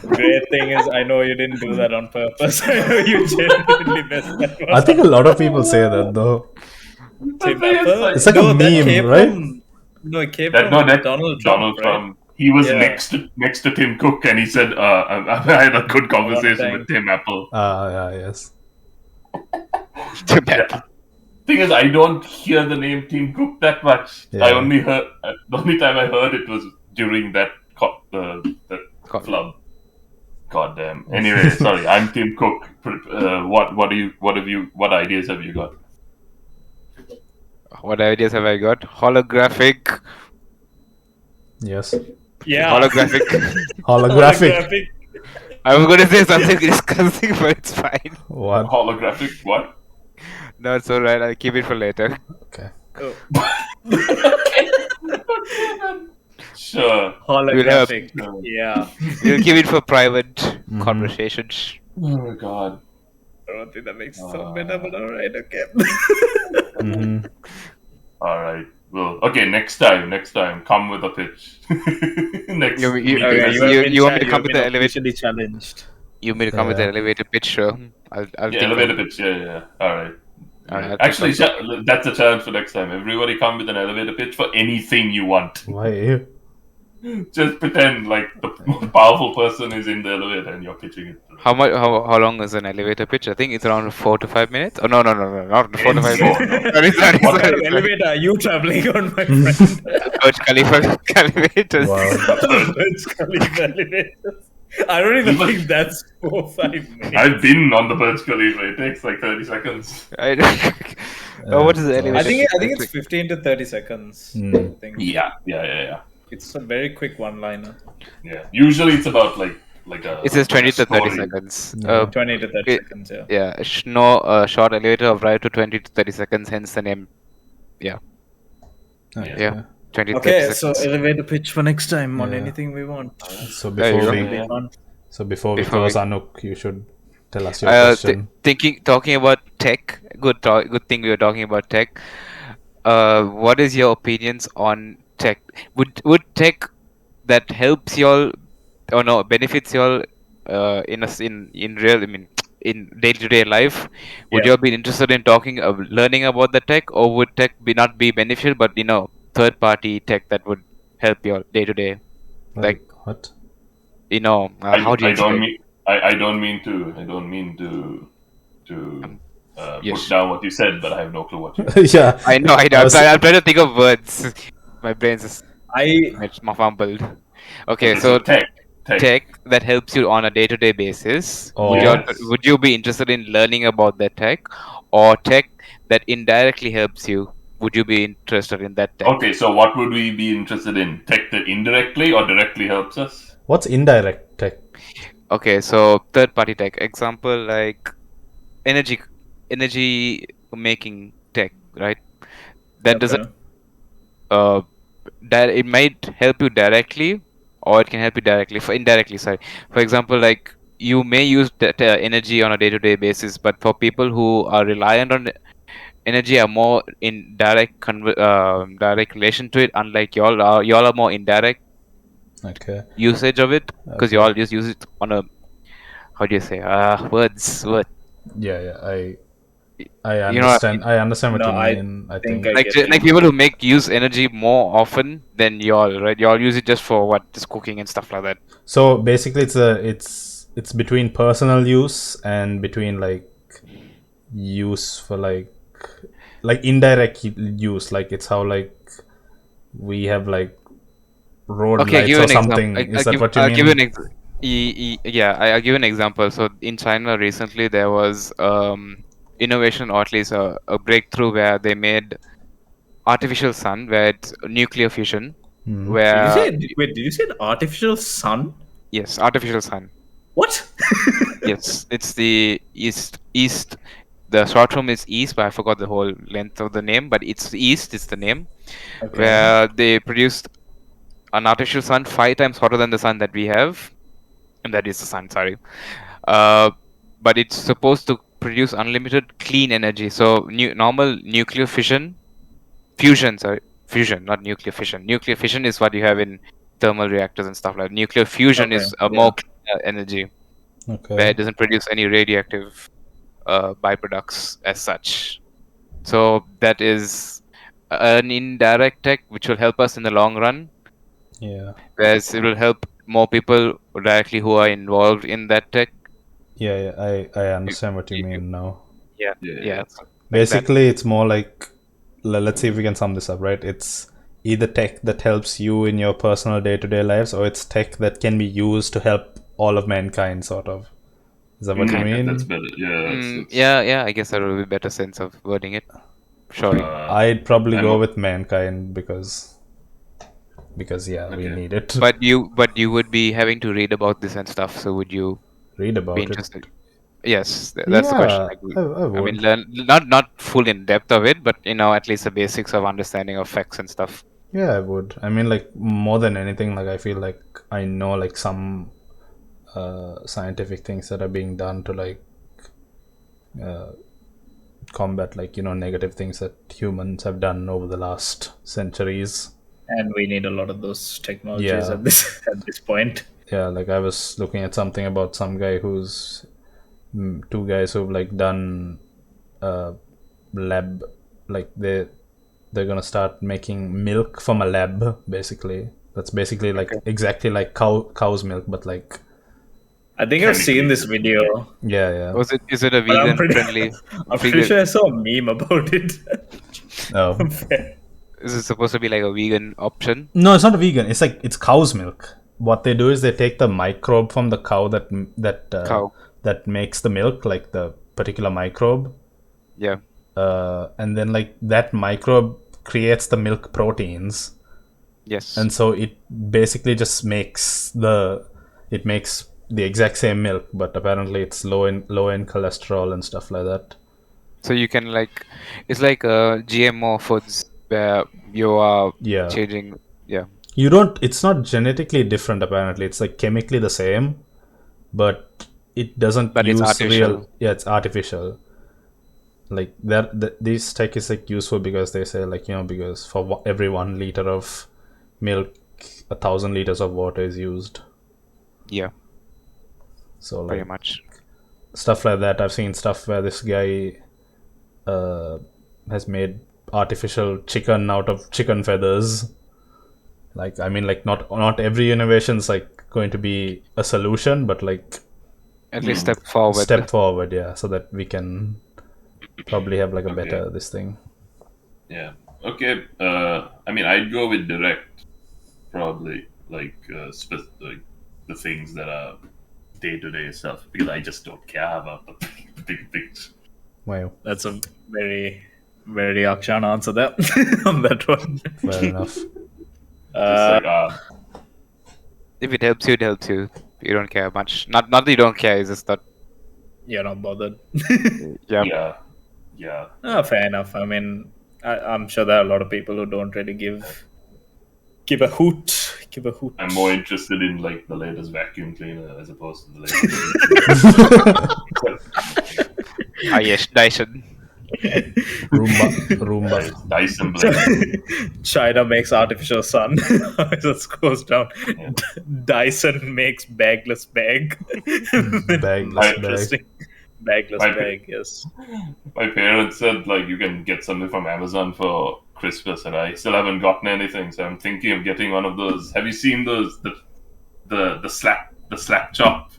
Great thing is, I know you didn't do that on purpose. I know you genuinely messed that one I think a lot of people say that though. Tim think it's Apple? like- It's like a that meme, came right? No, it came That, from no, that Donald Trump, right? He was Yeah. next to Tim Cook, and he said, "I had a good conversation time. with Tim Apple." Yeah, yes. Yeah. Thing is, I don't hear the name Tim Cook that much. Yeah. I only heard the only time I heard it was during that the club. God damn. Anyway, sorry. I'm Tim Cook. What ideas have you got? What ideas have I got? Holographic. Yes. Yeah. Holographic. Holographic. I was gonna say something disgusting, but it's fine. What? Holographic? What? No, it's alright. I'll keep it for later. Okay. Oh, Sure. holographic. Yeah. We'll keep it for private Mhm. conversations. Oh God. I don't think that makes it sound better, but alright, okay. hmm All right. Well, okay. Next time, come with a pitch. Next. You- you- meeting. okay, you want me to come with the elevator? officially challenged. You mean to come with the Yeah. elevator pitch? Sure. I'll Yeah, think elevator of- pitch. Yeah. All right. I'll Actually, think of- that's a challenge for next time. Everybody come with an elevator pitch for anything you want. Why? Just pretend like the most powerful person is in the elevator and you're pitching it. How much? How long is an elevator pitch? I think it's around 4 to 5 minutes. Oh no, not 4 to 5 No, minutes. no. Sorry. What kind of elevator are you traveling on, my friend? Burj Khalifa elevators. Wow. Burj Khalifa elevators. I don't even Even- think that's 4 or 5 minutes. I've been on the Burj Khalifa. It takes like 30 seconds. What is the elevator? I think pitch? it's 15 to 30 seconds. Hmm. I think Yeah. it's a very quick one-liner. Yeah. Usually it's about like a. It says 20 to 30 story. seconds. Yeah. 20 to 30 it- seconds. Yeah. Yeah, short elevator of ride to 20 to 30 seconds. Hence the name. Okay. Yeah. 20 to 30 Okay, seconds. so elevator pitch for next time on Yeah. anything we want. So There you before go. we Yeah. before we Before close, we- Anuk, you should tell us your Th- question. talking about tech. Good thing we were talking about tech. What is your opinions on tech? Would tech that helps y'all or no benefits y'all in real? I mean, in day-to-day life, would Yeah. y'all be interested in learning about the tech, or would tech not be beneficial, but third-party tech that would help y'all day-to-day? Like, what? How do you I don't explain? mean. I don't mean to Yes. put down what you said, but I have no clue what you. I Yeah. know. I was- I'm trying to think of words. My brain's just I it's fumbled. Okay, Okay, so tech. tech that helps you on a day-to-day basis, Oh. would you be interested in learning about that tech, or tech that indirectly helps you? Would you be interested in that tech? Okay, so what would we be interested in? Tech that indirectly or directly helps us? What's indirect tech? Okay, so third-party tech. Example like energy making tech, right? That doesn't it might help you directly, or it can help you directly for indirectly. Sorry, for example, like you may use that energy on a day-to-day basis, but for people who are reliant on energy are more in direct relation to it. Unlike y'all are more indirect Okay. usage of it because Okay. y'all just use it on a, how do you say, words. Yeah. I You know what I understand. I understand what No, you I mean. I think think. I get like you. people who use energy more often than y'all, right? Y'all use it just for just cooking and stuff like that. So basically, it's between personal use and between like use for like indirect use. Like it's how like we have like road Okay, lights give or an example. something. Is that what you I'll give you mean? an yeah, I'll give an example. So in China recently there was innovation, or at least a breakthrough where they made artificial sun, where it's nuclear fission, Hmm. Did you where say? Wait, did you say an artificial sun? yes, artificial sun. What? Yes, it's the east. The short form is east, but I forgot the whole length of the name. But it's east. It's the name Okay. where they produced an artificial sun 5 times hotter than the sun that we have, and that is the sun. Sorry, uh, but it's supposed to produce unlimited clean energy. So normal nuclear fusion, sorry, fusion, not nuclear fission. Nuclear fission is what you have in thermal reactors and stuff like that. Nuclear fusion Okay. is a Yeah. more cleaner energy where Okay. it doesn't produce any radioactive byproducts as such. So that is an indirect tech which will help us in the long run, Yeah. whereas it will help more people directly who are involved in that tech. Yeah. I You- understand what you you- mean now. Yeah, Yeah. so like that. Basically, it's more like let's see if we can sum this up, right? It's either tech that helps you in your personal day-to-day lives, or it's tech that can be used to help all of mankind, sort of. Is that what you Kind of. That's mean? better. Yeah, Yeah. I guess that would be a better sense of wording it. Surely. I'd probably and go what- with mankind because yeah, we Okay. need it. But you would be having to read about this and stuff. So would you Read be about it. interested? Yes, that's the question. Yeah, I I mean, would. learn not full in depth of it, but at least the basics of understanding of facts and stuff. Yeah, I would. I mean, like more than anything, like I feel like I know like some scientific things that are being done to like combat like negative things that humans have done over the last centuries. And we need a lot of those technologies Yeah. at this point. Yeah, like I was looking at something about some guy who's two guys who've like done lab, like they're gonna start making milk from a lab. Basically, that's basically like exactly like cow's milk, but like I think I've seen this video, yeah. Is it a but vegan friendly? I'm pretty sure I saw a meme about it. Oh. Is it supposed to be like a vegan option? No, it's not vegan. It's like it's cow's milk. What they do is they take the microbe from the cow Cow. that makes the milk, like the particular microbe, Yeah. and then like that microbe creates the milk proteins, Yes. and so it basically just makes the exact same milk, but apparently it's low in cholesterol and stuff like that. So you can it's like GMO foods where you are Yeah. changing. Yeah. It's not genetically different apparently. It's like chemically the same, but it doesn't But it's use artificial. it's artificial. Like this tech is like useful because they say like because for every 1 liter of milk 1,000 liters of water is used. Yeah. So like Pretty much. stuff like that. I've seen stuff where this guy has made artificial chicken out of chicken feathers. Like I mean, like not every innovation's like going to be a solution, but like At least step forward. Yeah, so that we can probably have like a better this thing. Yeah. Okay. I mean, I'd go with direct, probably like the things that are day-to-day stuff, because I just don't care about the big things. Wow, That's a very, very Akshan answer there on that one. fair enough. Just like, If it helps you, it helps you. You don't care much. Not that you don't care. It's just that. You're not bothered. Yeah. yeah. Fair enough. I mean, I'm sure there are a lot of people who don't really give a hoot. Give a hoot. I'm more interested in like the latest vacuum cleaner as opposed to the latest. Ah, yes, Dyson. Roomba. Dyson blade. China makes artificial sun. It just goes down. Yeah. Dyson makes bagless bag. Bagless Interesting. Bagless My- bag, yes. My parents said like you can get something from Amazon for Christmas, and I still haven't gotten anything. So I'm thinking of getting one of those. Have you seen those the slap chop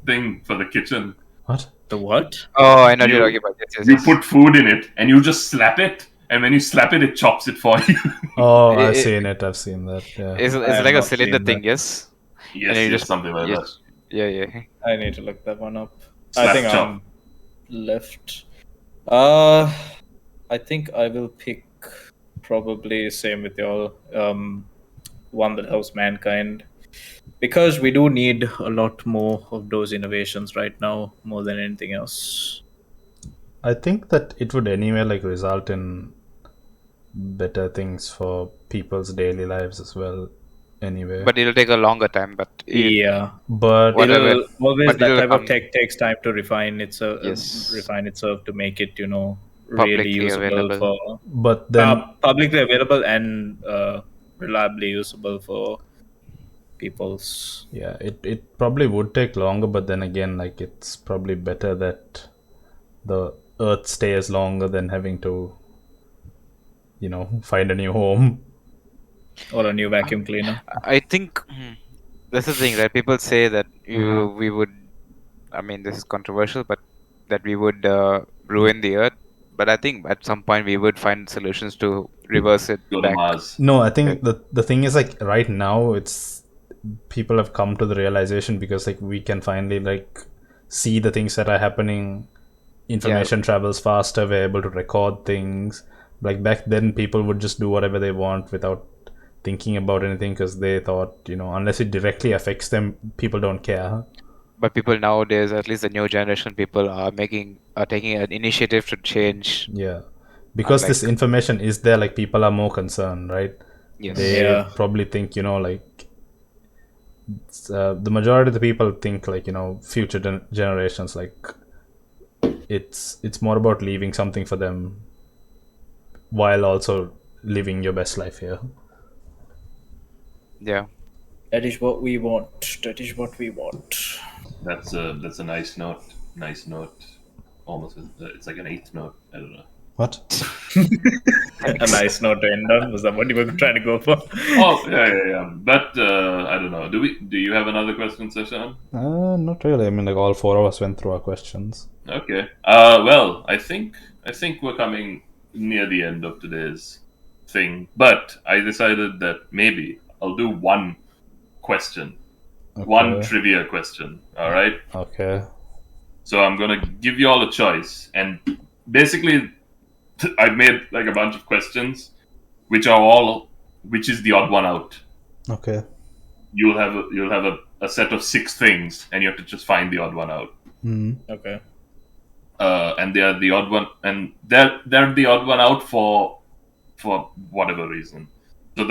thing for the kitchen? What? The what? Oh, I know you're talking about. Yes, You yes. put food in it, and you just slap it, and when you slap it, it chops it for you. Oh, I've It- seen it. I've seen that. Yeah. It's I like have a not cylinder seen thing, that. yes? yes, And you yes, just- something like yes. Yeah. I need to look that one up. Slap I think chop. I'm left. I think I will pick probably same with y'all. One that helps mankind, because we do need a lot more of those innovations right now, more than anything else. I think that it would anyway like result in better things for people's daily lives as well. Anyway, But it'll take a longer time. But Yeah, but Whatever. it'll always But that it'll type come- of tech takes time to refine itself. Yes. Refine itself to make it, really Publicly usable available. for but then publicly available and reliably usable for people's. yeah, it probably would take longer. But then again, like it's probably better that the Earth stays longer than having to, find a new home. Or a new vacuum cleaner. I think that's the thing, right? People say that we would. I mean, this is controversial, but that we would ruin the Earth. But I think at some point we would find solutions to reverse it Go to back. Mars. No, I think the thing is like right now it's people have come to the realization because like we can finally like see the things that are happening. Information travels faster. We're able to record things. Like back then, people would just do whatever they want without thinking about anything because they thought, unless it directly affects them, people don't care. But people nowadays, at least the new generation people, are taking an initiative to change. Yeah, because this information is there, like people are more concerned, right? Yes. They probably think, like the majority of the people think like, future generations, like it's more about leaving something for them while also living your best life here. Yeah. That is what we want. That is what we want. That's a nice note. Nice note. Almost, it's like an eighth note. I don't know. What? A nice note to end on. Was that what you were trying to go for? Oh yeah. But I don't know. Do you have another question, Seshan? Not really. I mean, like all four of us went through our questions. Okay. Well, I think we're coming near the end of today's thing, but I decided that maybe I'll do one question, one trivia question. All right. Okay. So I'm gonna give you all a choice, and basically, I've made like a bunch of questions, which is the odd one out. Okay. You'll have a set of 6 things, and you have to just find the odd one out. Okay. And they are the odd one, and they're the odd one out for whatever reason. So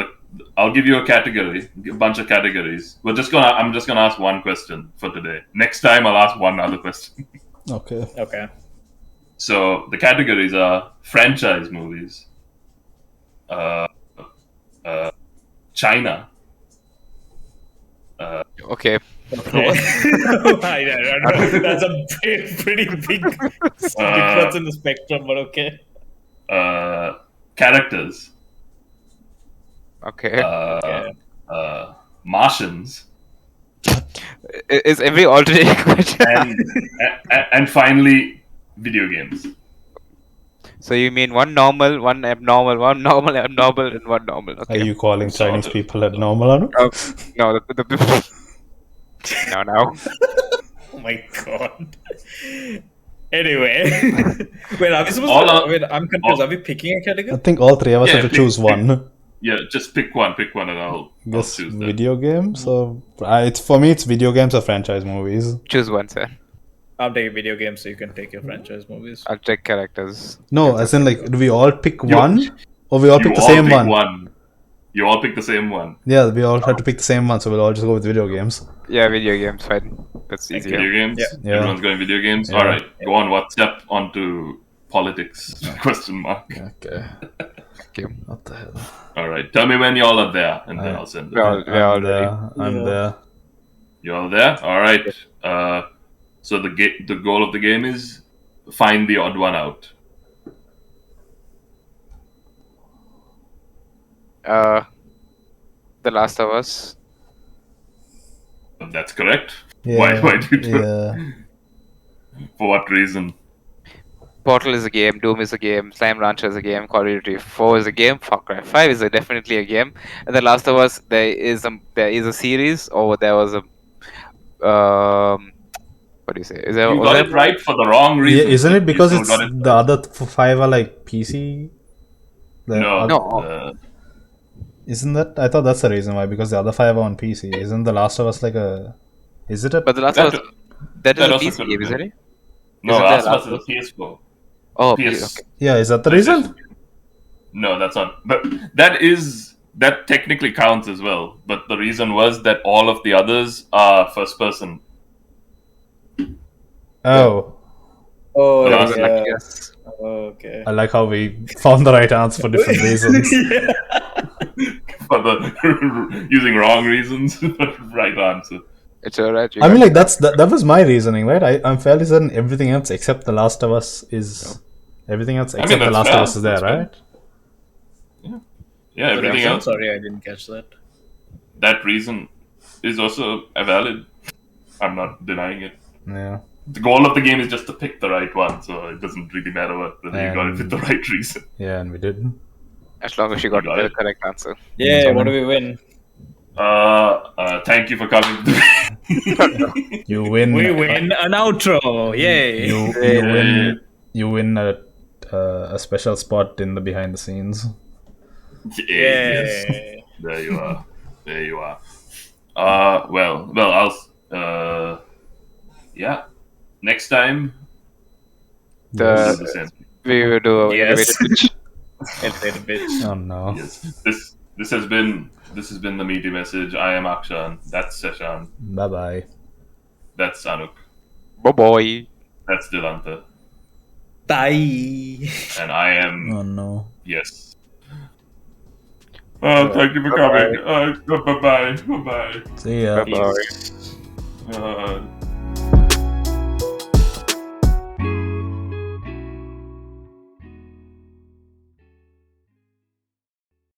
I'll give you a category, a bunch of categories. I'm just gonna ask one question for today. Next time I'll ask one other question. Okay. Okay. So the categories are franchise movies, China, Okay. Okay. I don't know. That's a pretty big difference in the spectrum, but okay. characters, Okay. Martians, Is every alternate question? and finally video games. So you mean one normal, one abnormal, one normal, abnormal, and one normal? Are Okay. you calling Sort Chinese of. people abnormal, Anuk? No, the No. Oh my god. Anyway, wait, are we supposed All to? up- Wait, I'm confused. all- Are we picking a I category? think all three of us Yeah, have to pick- choose pick- one. Yeah, just pick one, and I'll Guess choose that. video games. So it's for me. It's video games or franchise movies. Choose one, sir. I'm taking video games, so you can take your franchise movies. I'll check characters. No, as in like, do we all pick one, or we all You pick the all same pick one? You all pick the same one. Yeah, we all have to pick the same one, so we'll all just go with video games. Yeah, video games, fine. That's Video easier. games. Yeah. Everyone's going video games. Yeah. All right, go on. What step onto politics? Question mark. Okay. Okay. What the hell? All right, tell me when y'all are there, and then I'll send it. We're all I'm ready. there. I'm Yeah. there. You all there? All right. So the goal of the game is find the odd one out. The Last of Us. That's correct. Yeah. Why do you do it? Yeah. For what reason? Portal is a game, Doom is a game, Slime Rancher is a game, Call of Duty 4 is a game, Far Cry 5 is definitely a game, and The Last of Us there is a series, or there was a what do you say? Is there? You was got there- it right for the wrong Yeah, reason. isn't it because You it's still got it the other five are like PC? No. No. Isn't that? I thought that's the reason why, because the other five are on PC. Isn't The Last of Us like a? Is it a? But The Last That- of Us that is that a also PC could game, have isn't been. it? No, Isn't Last there of Us Last is a PS4. Oh, PS. okay. Yeah, is that the reason? No, that's not. But that technically counts as well. But the reason was that all of the others are first person. Oh, Oh, The That Last was a yeah. lucky guess. Okay. I like how we found the right answer for different reasons. Yeah. For the using wrong reasons, right answer. It's alright. I mean, like that was my reasoning, right? I'm fairly certain everything else except The Last of Us is everything else mean, except The that's Last fair. of Us is there, That's fair. right? Yeah, everything I'm else. sorry, I didn't catch that. That reason is also valid. I'm not denying it. Yeah. The goal of the game is just to pick the right one, so it doesn't really matter whether you got it with the right reason. Yeah, and we did. as long as you got You got the it. correct answer. Yeah, Sorry. what do we win? Thank you for coming to the You win. We win an outro. Yay. You win a special spot in the behind the scenes. Yes. Yay. There you are. There you are. Well, I'll. Yeah. Next time. we'll do the same. We will do a Yes. elevated pitch. Elevator bitch. Oh no. Yes. This has been the Meaty Message. I am Akshan. That's Seshan. Bye bye. That's Anuk. Bye boy. That's Dilantha. Bye. And I am Oh no. yes. Thank you for Bye-bye. coming. Bye bye. Bye bye. See ya. Bye bye.